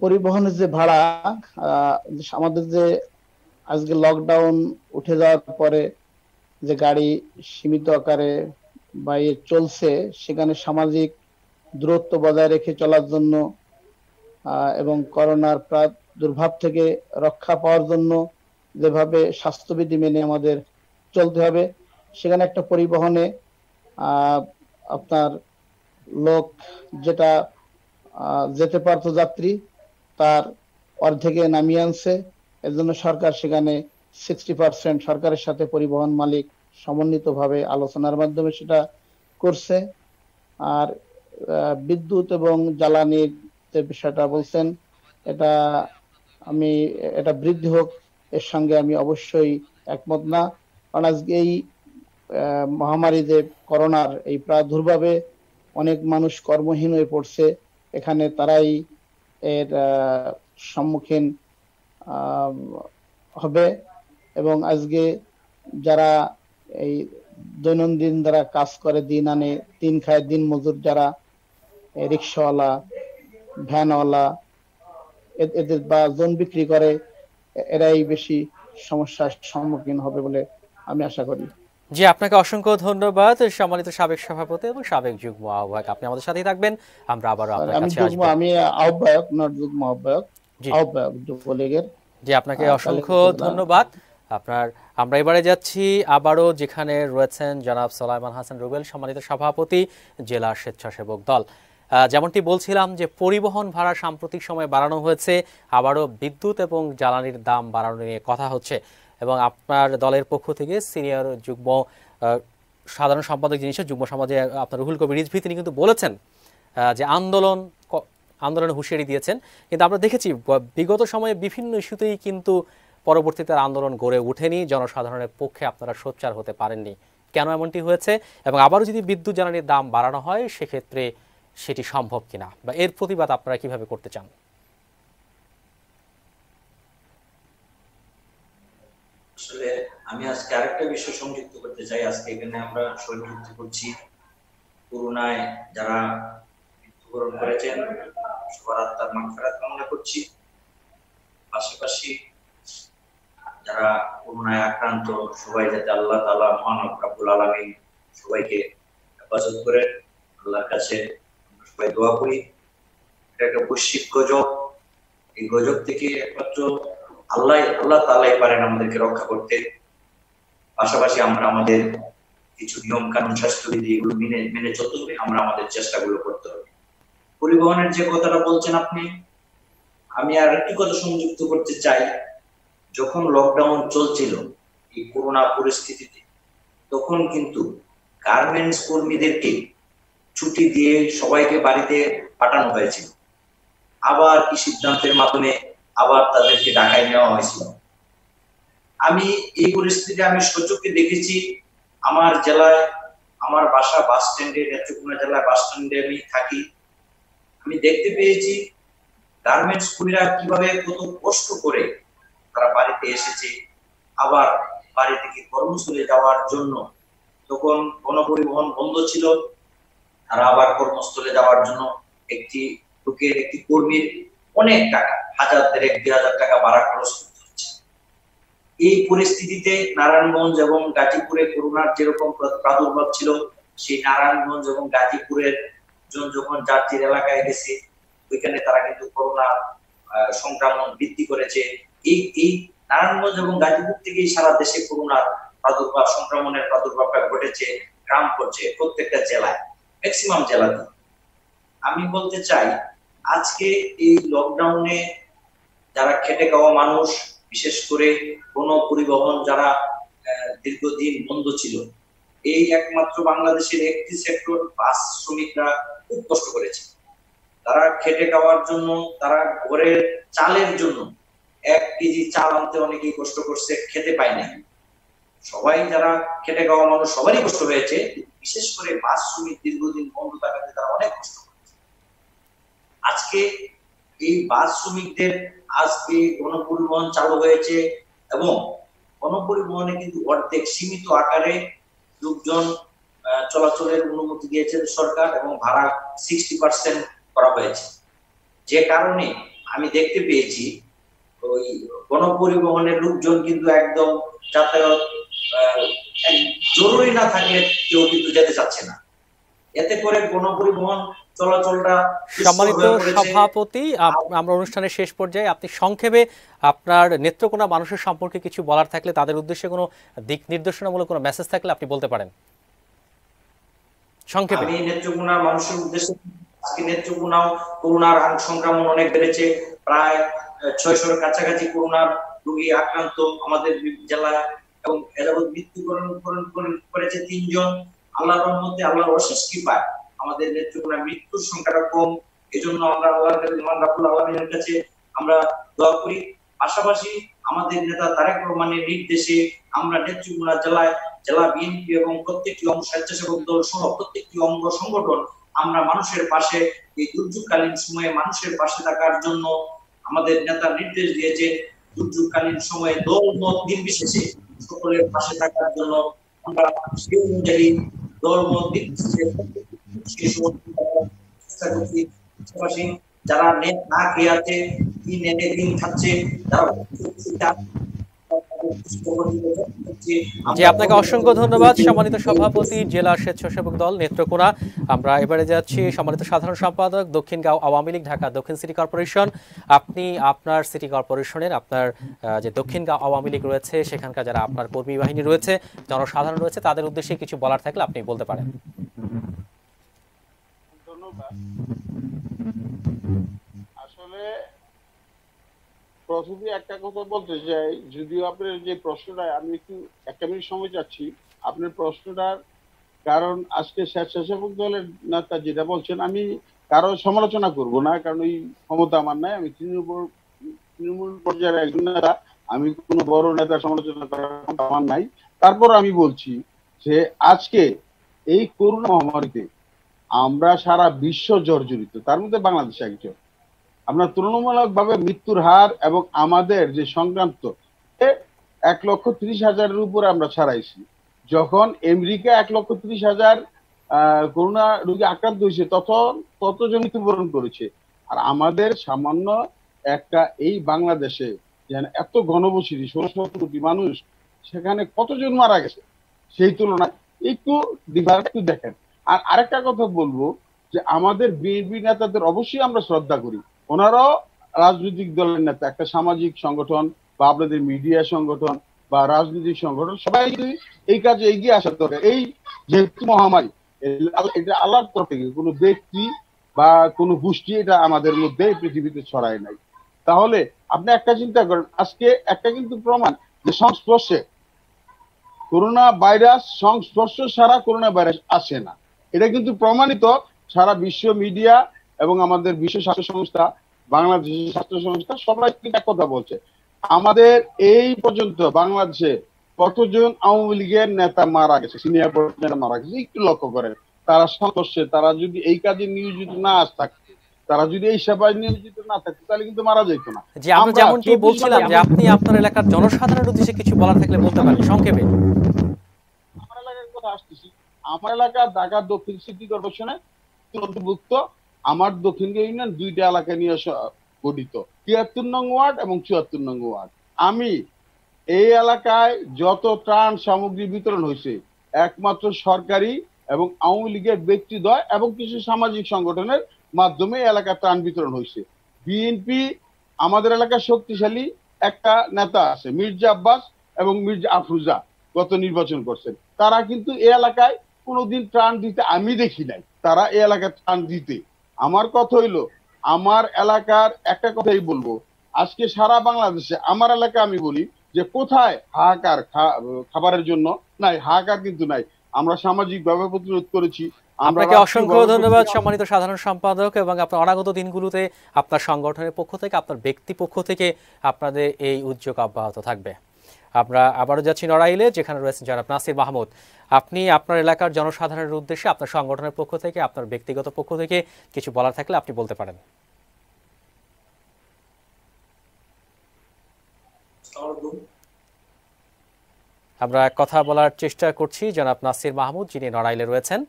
পরিবহনের যে ভাড়া, আমাদের যে আজকে লকডাউন উঠে যাওয়ার পরে যে গাড়ি সীমিত আকারে বা চলছে, সেখানে সামাজিক দূরত্ব বজায় রেখে চলার জন্য এবং করোনার প্রাদুর্ভাব থেকে রক্ষা পাওয়ার জন্য যেভাবে স্বাস্থ্যবিধি মেনে আমাদের চলতে হবে, সেখানে একটা পরিবহনে আপনার লোক যেটা যেতে পারতো যাত্রী, তার অর্ধেকে নামিয়ে আনছে। এর জন্য সরকার সেখানে 60% সরকারের সাথে পরিবহন মালিক সমন্বিতভাবে আলোচনার মাধ্যমে সেটা করছে। আর বিদ্যুৎ এবং জ্বালানির যে বিষয়টা বলছেন, এটা বৃদ্ধি হোক, এর সঙ্গে আমি অবশ্যই একমত না। কারণ আজকে এই মহামারী যে করোনার এই প্রাদুর্ভাবে অনেক মানুষ কর্মহীন হয়ে পড়ছে, এখানে তারাই এর সম্মুখীন হবে। এবং আজকে যারা এই দৈনন্দিন যারা কাজ করে, দিন আনে দিন খায়, দিন মজুর যারা, রিক্সাওয়ালা, ভ্যানওয়ালা, এদের বা জন বিক্রি করে, এরাই বেশি সমস্যার সম্মুখীন হবে বলে আমি আশা করি। জি, আপনাকে অসংখ্য ধন্যবাদ সম্মানিত সাবেক সভাপতি এবং সাবেক যুগ্ম আহ্বায়ক। আপনি আমাদের সাথেই থাকবেন, আমরা আবারও আপনার কাছে আসব। আমি আহ্বায়ক, নট যুগ্ম আহ্বায়ক, আহ্বায়ক যুবলীগের। জি, আপনাকে অসংখ্য ধন্যবাদ। আমরা এবারে যাচ্ছি আবারও যেখানে রয়েছেন জনাব সোলাইমান হাসান রুবেল, সম্মানিত সভাপতি জেলা স্বেচ্ছাসেবক দল। যেমনটি বলছিলাম যে পরিবহন ভাড়া সাম্প্রতিক সময়ে বাড়ানো হয়েছে, আবারও বিদ্যুৎ এবং জ্বালানির দাম বাড়ানো নিয়ে কথা হচ্ছে, এবং আপনার দলের পক্ষ থেকে সিনিয়র যুগ্ম সাধারণ সম্পাদক যিনি যুগ্ম সমাজে আপনার রুহুল কবির রিজভী, তিনি কিন্তু বলেছেন যে আন্দোলনের হুঁশিয়ারি দিয়েছেন। কিন্তু আমরা দেখেছি বিগত সময়ে বিভিন্ন ইস্যুতেই কিন্তু পরবর্তীতে আন্দোলন গড়ে ওঠেনি, জনসাধারণের পক্ষে আপনারা সোচ্চার হতে পারেননি। কেন এমনটি হয়েছে, এবং আবারও যদি বিদ্যুৎ জ্বালানির দাম বাড়ানো হয় সেক্ষেত্রে সেটি সম্ভব কিনা, বা এর প্রতিবাদ আপনারা কিভাবে করতে চান? আসলে আমি আজকে আরেকটা বিষয় সংযুক্ত করতে চাই। আজকে এখানে আমরা সংযুক্ত করছি করোনায় যারা মৃত্যুবরণ করেছেন, সবার আত্মার মাগফিরাত কামনা করছি। পাশাপাশি যারা করোনায় আক্রান্ত, সবাই যাতে আল্লাহ তাআলা মহান রব্বুল আলামিন সবাইকে হেফাজত করেন, আল্লাহর কাছে আমরা সবাই দোয়া করি। এটা একটা বৈশ্বিক গজব, এই গজব থেকে একমাত্র আল্লাহ তাআলাই পারেন আমাদেরকে রক্ষা করতে। পাশাপাশি আমরা আমাদের কিছু নিয়ম কানুন, স্বাস্থ্যবিধি এগুলো মেনে চলতে হবে, আমরা আমাদের চেষ্টাগুলো করতে হবে। পরিবহনের যে কথাটা বলছেন আপনি, আমি আর একটি কথা সংযুক্ত করতে চাই। যখন লকডাউন চলছিল এই করোনা পরিস্থিতিতে, তখন কিন্তু গার্মেন্টস কর্মীদেরকে ছুটি দিয়ে সবাইকে বাড়িতে পাঠানো হয়েছিল। আবার কি সিদ্ধান্তের মাধ্যমে আবার তাদেরকে ঢাকায় নেওয়া হয়েছিল। আমি এই পরিস্থিতিতে আমি সচক্ষে দেখেছি। আমার জেলায়, আমার বাসা বাস স্ট্যান্ডে, নেত্রকোনা জেলায় বাস স্ট্যান্ডে আমি থাকি। আমি দেখতে পেয়েছি গার্মেন্টস কর্মীরা কিভাবে কত কষ্ট করে তারা বাড়িতে এসেছে, আবার বাড়ি থেকে কর্মস্থলে যাওয়ার জন্য তখন গণপরিবহন বন্ধ ছিল, তারা আবার কর্মস্থলে যাওয়ার জন্য একটি লোকের, একটি কর্মীর অনেক টাকা, 1000, 2000 টাকা ভাড়া খরচ করতে হচ্ছে। এই পরিস্থিতিতে নারায়ণগঞ্জ এবং গাজীপুরে করোনার যেরকম প্রাদুর্ভাব ছিল, সেই নারায়ণগঞ্জ এবং গাজীপুরের যখন যার যে এলাকায় গেছে, ওইখানে তারা কিন্তু করোনা সংক্রমণ বৃদ্ধি করেছে। এই নারায়ণগঞ্জ এবং গাজীপুর থেকেই সারা দেশে করোনার প্রাদুর্ভাব, সংক্রমণের প্রাদুর্ভাবটা ঘটেছে গ্রাম পর্যায়ে, প্রত্যেকটা জেলায়, ম্যাক্সিমাম জেলাতে। আমি বলতে চাই, আজকে এই লকডাউনে যারা খেটে খাওয়া মানুষ, বিশেষ করে গণপরিবহন যারা দীর্ঘদিন বন্ধ ছিল, এই একমাত্র বাংলাদেশের একটি সেক্টর বাস শ্রমিকরা খুব কষ্ট করেছে। তারা খেটে খাওয়ার জন্য, তারা ঘরের চালের জন্য 1 কেজি চাল আনতে অনেকেই কষ্ট করছে, খেতে পায় নাই। সবাই যারা খেটে খাওয়া মানুষ সবারই কষ্ট হয়েছে, বিশেষ করে বাস শ্রমিক দীর্ঘদিন বন্ধ থাকাতে তারা অনেক কষ্ট করেছে। আজকে এই বাস শ্রমিকদের আজকে গণপরিবহন চালু হয়েছে, এবং গণপরিবহনে কিন্তু অর্ধেক সীমিত আকারে লোকজন চলাচলের অনুমতি দিয়েছে সরকার, এবং ভাড়া 60% করা হয়েছে। যে কারণে আমি দেখতে পেয়েছি ওই গণপরিবহনের লোকজন কিন্তু একদম যাতায়াত জরুরি না থাকলে কেউ কিন্তু যেতে চাচ্ছে না। এতে করে গণপরিবহন চলাচলটা সম্মানিত সভাপতি, আমরা অনুষ্ঠানের শেষ পর্যায়ে, আপনি সংক্ষেপে আপনার নেত্রকোনা মানুষের সম্পর্কে কিছু বলার থাকলে, তাদের উদ্দেশ্যে কোনো দিক নির্দেশনামূলক কোনো মেসেজ থাকলে আপনি বলতে পারেন সংক্ষেপে। আমি নেত্রকোনার মানুষের উদ্দেশ্যে, আজকে নেত্রকোনাও করোনার সংক্রমণ অনেক বেড়েছে, প্রায় 600-এর কাছাকাছি করোনার রোগী আক্রান্ত আমাদের জেলায়, এবং এযাবৎ মৃত্যুবরণ করেছে 3 জন। আল্লাহর রহমতে, আল্লাহর অশেষ কৃপায় আমাদের নেত্রকোনার মৃত্যুর সংখ্যাটা কম। এজন্য আমরা আল্লাহর রাব্বুল আলামিনের কাছে আমরা দোয়া করি। পাশাপাশি আমাদের নেতা তারেক রহমানের নির্দেশে আমরা নেত্রকোনা জেলায় জেলা বিএনপি এবং প্রত্যেকটি স্বেচ্ছাসেবক দল সহ প্রত্যেকটি অঙ্গ সংগঠন আমরা মানুষের পাশে, এই দুর্যোগকালীন সময়ে মানুষের পাশে থাকার জন্য আমাদের নেতা নির্দেশ দিয়েছে। দুর্যোগকালীন সময়ে দল মত নির্বিশেষে সকলের পাশে থাকার জন্য আমরা সেই অনুযায়ী দল মত নির্বিশেষে চেষ্টা করছি। পাশাপাশি যারা নেট না খেয়ে আছে, দিন এনে দিন খাচ্ছে, জি, আপনাকে অসংখ্য ধন্যবাদ সম্মানিত সভাপতি, জেলা স্বেচ্ছাসেবক দল নেত্রকোনা। আমরা এবারে যাচ্ছি সম্মানিত সাধারণ সম্পাদক, দক্ষিণগাঁও আওয়ামী লীগ, ঢাকা দক্ষিণ সিটি কর্পোরেশন। আপনি আপনার সিটি কর্পোরেশনের আপনার যে দক্ষিণগাঁও আওয়ামী লীগ রয়েছে, সেখানকার যারা আপনার কর্মী বাহিনী রয়েছে, জনসাধারণ রয়েছে, তাদের উদ্দেশ্যে কিছু বলার থাকলে আপনি বলতে পারেন। ধন্যবাদ। আসলে প্রথমে একটা কথা বলতে চাই, যদিও আপনার যে প্রশ্নটা, আমি একটু 1 মিনিট সময় চাচ্ছি। আপনার প্রশ্নটার কারণ আজকে স্বেচ্ছাসেবক দলের নেতা যেটা বলছেন, আমি কারো সমালোচনা করব না, কারণ ওই ক্ষমতা আমার নাই। আমি তৃণমূল পর্যায়ের একজন নেতা, আমি কোনো বড় নেতার সমালোচনা করার ক্ষমতা আমার নাই। তারপর আমি বলছি যে আজকে এই করোনা মহামারীতে আমরা সারা বিশ্ব জর্জরিত, তার মধ্যে বাংলাদেশ একজন। আমরা তুলনামূলকভাবে মৃত্যুর হার এবং আমাদের যে সংক্রান্ত 1,30,000-এর উপরে আমরা ছাড়াইছি। যখন আমেরিকা 1,30,000 করোনা রোগী আক্রান্ত হয়েছে, ততজন মৃত্যুবরণ করেছে। আর আমাদের সামান্য একটা এই বাংলাদেশে যেন এত ঘনবসতি 16 কোটি মানুষ, সেখানে কতজন মারা গেছে সেই তুলনায় একটু একটু দেখেন। আর আরেকটা কথা বলবো যে আমাদের বিএনপি নেতাদের অবশ্যই আমরা শ্রদ্ধা করি, ওনারাও রাজনৈতিক দলের নেতা, একটা সামাজিক সংগঠন বা আপনাদের মিডিয়া সংগঠন বা রাজনৈতিক সংগঠন, সবাই এই কাজে এগিয়ে আসার দরকার। এই যেহেতু মহামারী, এটা আল্লাহর তরফ থেকে, কোনো ব্যক্তি বা কোনো গোষ্ঠী এটা আমাদের মধ্যে পৃথিবীতে ছড়ায় নাই। তাহলে আপনি একটা চিন্তা করেন, আজকে একটা কিন্তু প্রমাণ যে সংস্পর্শে করোনা ভাইরাস, সংস্পর্শ ছাড়া করোনা ভাইরাস আসে না, এটা কিন্তু প্রমাণিত। সারা বিশ্ব মিডিয়া এবং আমাদের বিশ্ব স্বাস্থ্য সংস্থা, বাংলাদেশের স্বাস্থ্য সংস্থা সবাই কিন্তু এক কথা বলছে। আমাদের এই পর্যন্ত বাংলাদেশে কতজন আওয়ামী লীগের নেতা মারা গেছে, সিনিয়র নেতা মারা গেছে, একটু লক্ষ্য করেন। তারা সংস্পর্শে, তারা যদি এই কাজে নিয়োজিত না থাকতো, তারা যদি এই সেবায় নিয়োজিত না থাকতো, তাহলে কিন্তু মারা যেত না। যে আমরা যেমনটি বলছিলাম যে আপনি আপনার এলাকার জনসাধারণের উদ্দেশ্যে কিছু বলার থাকলে বলতে পারেন সংক্ষেপে। আমার এলাকার কথা আসতেছি। আমার এলাকা ঢাকা দক্ষিণ সিটি কর্পোরেশনে অন্তর্ভুক্ত। আমার দক্ষিণ ইউনিয়ন 2টা এলাকা নিয়ে গঠিত, 73 নং ওয়ার্ড এবং 74 নং ওয়ার্ড। আমি এই এলাকায় যত ত্রাণ সামগ্রী বিতরণ হয়েছে, একমাত্র সরকারি এবং আওয়ামী লীগের ব্যক্তিদ্বয় এবং কিছু সামাজিক সংগঠনের মাধ্যমে এলাকার ত্রাণ বিতরণ হয়েছে। বিএনপি আমাদের এলাকায় শক্তিশালী একটা নেতা আছে, মির্জা আব্বাস এবং মির্জা আফরুজা, গত নির্বাচন করছেন। তারা কিন্তু এই এলাকায় কোনোদিন ত্রাণ দিতে আমি দেখি নাই, তারা এই এলাকায় ত্রাণ দিতে। আমার কথা হইলো, আমার এলাকার একটা কথাই বলবো, আজকে সারা বাংলাদেশে আমার এলাকা আমি বলি যে কোথায় হাহাকার, খাবারের জন্য নাই, হাহাকার কিন্তু নাই। আমরা সামাজিক ভাবে প্রতিরোধ করেছি। আপনাকে অসংখ্য ধন্যবাদ সম্মানিত সাধারণ সম্পাদক, এবং আপনার অনাগত দিনগুলোতে আপনার সংগঠনের পক্ষ থেকে, আপনার ব্যক্তি পক্ষ থেকে আপনাদের এই উদ্যোগ অব্যাহত থাকবে। আমরা আবারও যাচ্ছি নড়াইলে, যেখানে রয়েছেন জনাব নাসির মাহমুদ। আপনি আপনার এলাকার জনসাধারণের উদ্দেশ্যে আপনার সংগঠনের পক্ষ থেকে, আপনার ব্যক্তিগত পক্ষ থেকে কিছু বলার থাকলে আপনি বলতে পারেন। আমরা কথা বলার চেষ্টা করছি জনাব নাসির মাহমুদ, যিনি নড়াইলে রয়েছেন।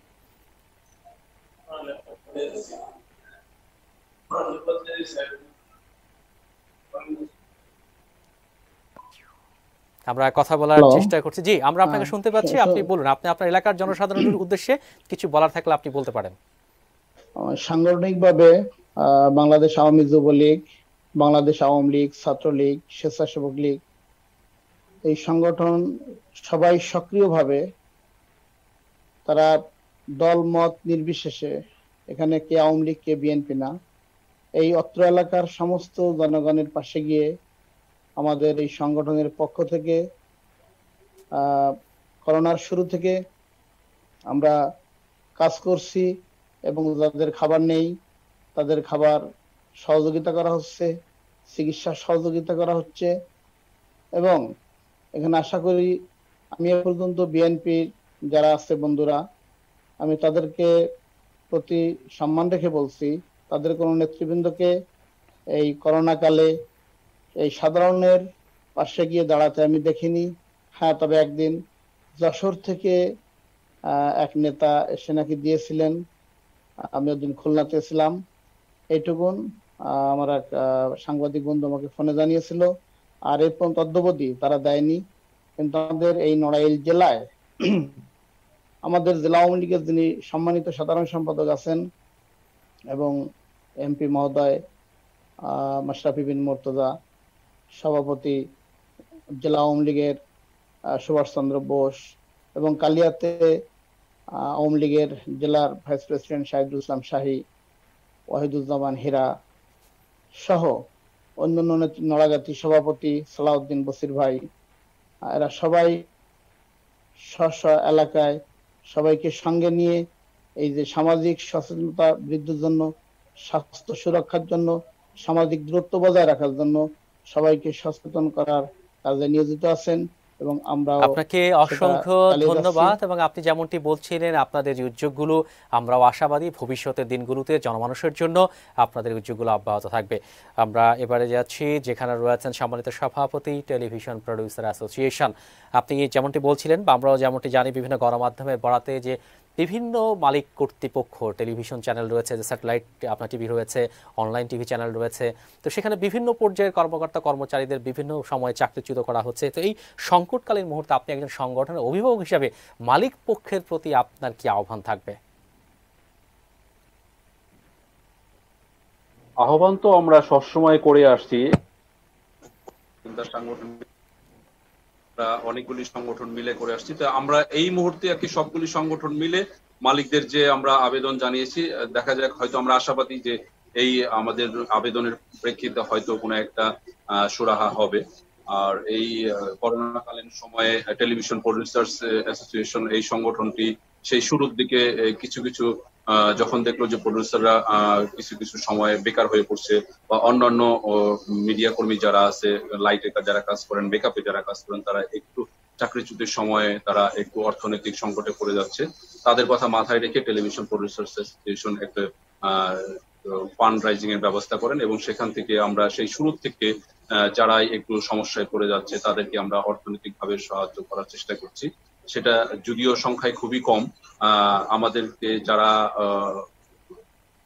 আমরা কথা বলার চেষ্টা করছি। জি, আমরা আপনাকে শুনতে পাচ্ছি, আপনি বলুন, আপনি আপনার এলাকার জনসাধারণের উদ্দেশ্যে কিছু বলার থাকলে আপনি বলতে পারেন। সাংগঠনিকভাবে বাংলাদেশ আওয়ামী যুবলীগ, বাংলাদেশ আওয়ামী লীগ, ছাত্রলীগ, স্বেচ্ছাসেবক লীগ, এই সংগঠন সবাই সক্রিয়ভাবে, তারা দল মত নির্বিশেষে, এখানে কে আওয়ামী লীগ কে বিএনপি না, এই অত্র এলাকার সমস্ত জনগণের পাশে গিয়ে আমাদের এই সংগঠনের পক্ষ থেকে করোনার শুরু থেকে আমরা কাজ করছি, এবং যাদের খাবার নেই তাদের খাবার সহযোগিতা করা হচ্ছে, চিকিৎসা সহযোগিতা করা হচ্ছে। এবং এখানে আশা করি, আমি এ পর্যন্ত বিএনপির যারা আছে বন্ধুরা, আমি তাদেরকে প্রতি সম্মান রেখে বলছি, তাদের কোনো নেতৃবৃন্দকে এই করোনা কালে এই সাধারণের পাশে গিয়ে দাঁড়াতে আমি দেখিনি। হ্যাঁ, তবে একদিন যশোর থেকে এক নেতা এসে নাকি দিয়েছিলেন, আমি ওদিন খুলনাতে ছিলাম, এইটুকুন আমার এক সাংবাদিক বন্ধু আমাকে ফোনে জানিয়েছিল। আর এই পর্যন্ত অদ্যবধি তারা দেয়নি। কিন্তু আমাদের এই নড়াইল জেলায় আমাদের জেলা আওয়ামী লীগের যিনি সম্মানিত সাধারণ সম্পাদক আছেন এবং এমপি মহোদয় মাশরাফি বিন মুর্তজা, সভাপতি জেলা আওয়ামী লীগের সুভাষ চন্দ্র বোস, এবং কালিয়াতে আওয়ামী লীগের জেলার ভাইস প্রেসিডেন্ট শাহিদুল ইসলাম শাহী, ওয়াহিদুজ্জামান হীরা সহ অন্যান্য নড়াগাতি সভাপতি সালাউদ্দিন বসির ভাই, এরা সবাই স্ব এলাকায় সবাইকে সঙ্গে নিয়ে এই যে সামাজিক সচেতনতা বৃদ্ধির জন্য, স্বাস্থ্য সুরক্ষার জন্য, সামাজিক দূরত্ব বজায় রাখার জন্য সবাইকে সচেতন করার কাজে নিয়োজিত আছেন এবং আমরাও আপনাকে অসংখ্য চালিয়ে যাচ্ছি। ধন্যবাদ। এবং আপনি যেমনটি বলছিলেন আপনাদের যে উদ্যোগগুলো, আমরাও আশাবাদী ভবিষ্যতের দিনগুলোতে জনমানুষের জন্য আপনাদের উদ্যোগগুলো অব্যাহত থাকবে। আমরা এবারে যাচ্ছি যেখানে রয়েছেন সম্মানিত সভাপতি টেলিভিশন প্রডিউসার অ্যাসোসিয়েশন। আপনি যেমনটি বলছিলেন বা আমরাও যেমনটি জানি বিভিন্ন গণমাধ্যমের বরাতে যে বিভিন্ন মালিক কর্তৃপক্ষ টেলিভিশন চ্যানেল রয়েছে, যে স্যাটেলাইট আপনার টিভি রয়েছে, অনলাইন টিভি চ্যানেল রয়েছে, তো সেখানে বিভিন্ন পর্যায়ের কর্মকর্তা কর্মচারীদের বিভিন্ন সময়ে চাকরিচ্যুত করা হচ্ছে। তো এই সংকটকালীন মুহূর্তে আপনি একজন সংগঠনের অভিভাবক হিসাবে মালিক পক্ষের প্রতি আপনার কি আহ্বান থাকবে? আহ্বান তো আমরা সবসময় করে আসছি। সংগঠন অনেকগুলি সংগঠন মিলে করে আসছি, তো আমরা এই মুহূর্তে আর কি সবগুলি সংগঠন মিলে মালিকদের যে আমরা আবেদন জানিয়েছি, দেখা যাক, হয়তো আমরা আশাবাদী যে এই আমাদের আবেদনের প্রেক্ষিতে হয়তো কোনো একটা সুরাহা হবে। আর এই করোনাকালীন সময়ে টেলিভিশন প্রডিউসার্স অ্যাসোসিয়েশন এই সংগঠনটি সেই শুরুর দিকে কিছু কিছু যখন দেখলো যে প্রডিউসাররা কিছু কিছু সময় বেকার হয়ে পড়ছে, বা অন্যান্য মিডিয়া কর্মী যারা আছে, লাইটে যারা কাজ করেন, বেকআপে যারা কাজ করেন, তারা একটু চাকরিচ্যুতির সময়ে তারা একটু অর্থনৈতিক সংকটে পড়ে যাচ্ছে, তাদের কথা মাথায় রেখে টেলিভিশন প্রডিউসার্স অ্যাসোসিয়েশন একটা ফান্ড রাইজিং এর ব্যবস্থা করেন, এবং সেখান থেকে আমরা সেই শুরু থেকে যারা একটু সমস্যায় পড়ে যাচ্ছে তাদেরকে আমরা অর্থনৈতিকভাবে সাহায্য করার চেষ্টা করছি। সেটা যদিও সংখ্যায় খুবই কম, আমাদেরকে যারা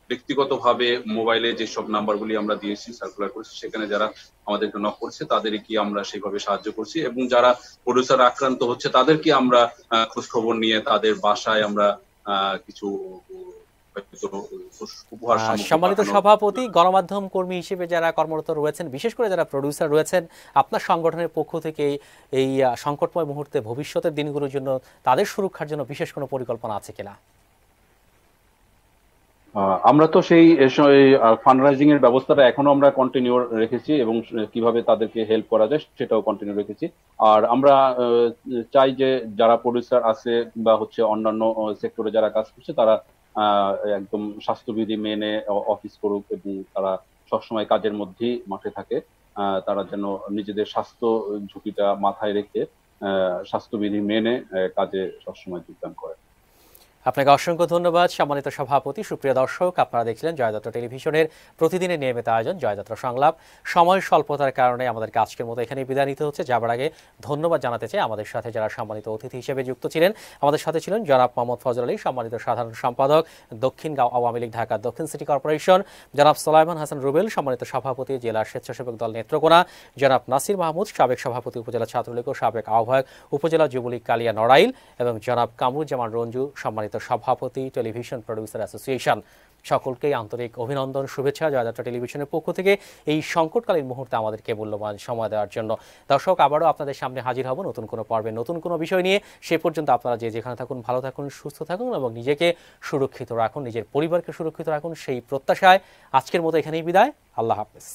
ব্যক্তিগতভাবে মোবাইলে যেসব নাম্বারগুলি আমরা দিয়েছি, সার্কুলার করেছি, সেখানে যারা আমাদেরকে নক করছে তাদেরকে আমরা সেইভাবে সাহায্য করছি, এবং যারা প্রডিউসার আক্রান্ত হচ্ছে তাদেরকে আমরা খোঁজ খবর নিয়ে তাদের বাসায় আমরা কিছু সম্মানিত সভাপতি, গণমাধ্যম কর্মী হিসেবে যারা কর্মরত রয়েছেন, বিশেষ করে যারা প্রডিউসার রয়েছেন, আপনার সংগঠনের পক্ষ থেকে এই সংকটময় মুহূর্তে ভবিষ্যতের দিনগুলোর জন্য তাদের সুরক্ষার জন্য বিশেষ কোনো পরিকল্পনা আছে কিনা? আমরা তো সেই ফান্ড রাইজিং এর ব্যবস্থাটা এখনো আমরা কন্টিনিউ রেখেছি, এবং কিভাবে তাদেরকে হেল্প করা যায় সেটাও কন্টিনিউ রেখেছি। আর আমরা চাই যে যারা প্রডিউসার আছে বা হচ্ছে অন্যান্য সেক্টরে যারা কাজ করছে, তারা একদম স্বাস্থ্যবিধি মেনে অফিস করুক, এবং তারা সবসময় কাজের মধ্যেই মাঠে থাকে। তারা যেন নিজেদের স্বাস্থ্য ঝুঁকিটা মাথায় রেখে স্বাস্থ্যবিধি মেনে কাজে সবসময় যোগদান করে। আপনাকে অসংখ্য ধন্যবাদ সম্মানিত সভাপতি। সুপ্রিয় দর্শক, আপনারা দেখছিলেন জয়যাত্রা টেলিভিশনের প্রতিদিনের নিয়মিত আয়োজন জয়যাত্রা সংলাপ। সময় স্বল্পতার কারণে আমাদেরকে আজকের মতো এখানে বিদায় নিতে হচ্ছে। যাবার আগে ধন্যবাদ জানাতে চাই আমাদের সাথে যারা সম্মানিত অতিথি হিসেবে যুক্ত ছিলেন। আমাদের সাথে ছিলেন জনাব মোহাম্মদ ফজল আলী, সম্মানিত সাধারণ সম্পাদক দক্ষিণগাঁও আওয়ামী লীগ ঢাকা দক্ষিণ সিটি কর্পোরেশন, জনাব সোলাইমান হাসান রুবেল, সম্মানিত সভাপতি জেলা স্বেচ্ছাসেবক দল নেত্রকোনা, জনাব নাসির মাহমুদ, সাবেক সভাপতি উপজেলা ছাত্রলীগ ও সাবেক আহ্বায়ক উপজেলা যুবলীগ কালিয়া নড়াইল, এবং জনাব কামরুজ্জামান রঞ্জু, সম্মানিত সভাপতি টেলিভিশন প্রডিউসার অ্যাসোসিয়েশন। সকলকেই আন্তরিক অভিনন্দন, শুভেচ্ছা জয়যাত্রা টেলিভিশনের পক্ষ থেকে এই সংকটকালীন মুহূর্তে আমাদেরকে মূল্যবান সময় দেওয়ার জন্য। দর্শক, আবারও আপনাদের সামনে হাজির হব নতুন কোনো পর্বে নতুন কোনো বিষয় নিয়ে। সে পর্যন্ত আপনারা যে যেখানে থাকুন ভালো থাকুন, সুস্থ থাকুন এবং নিজেকে সুরক্ষিত রাখুন, নিজের পরিবারকে সুরক্ষিত রাখুন, সেই প্রত্যাশায় আজকের মতো এখানেই বিদায়। আল্লাহ হাফেজ।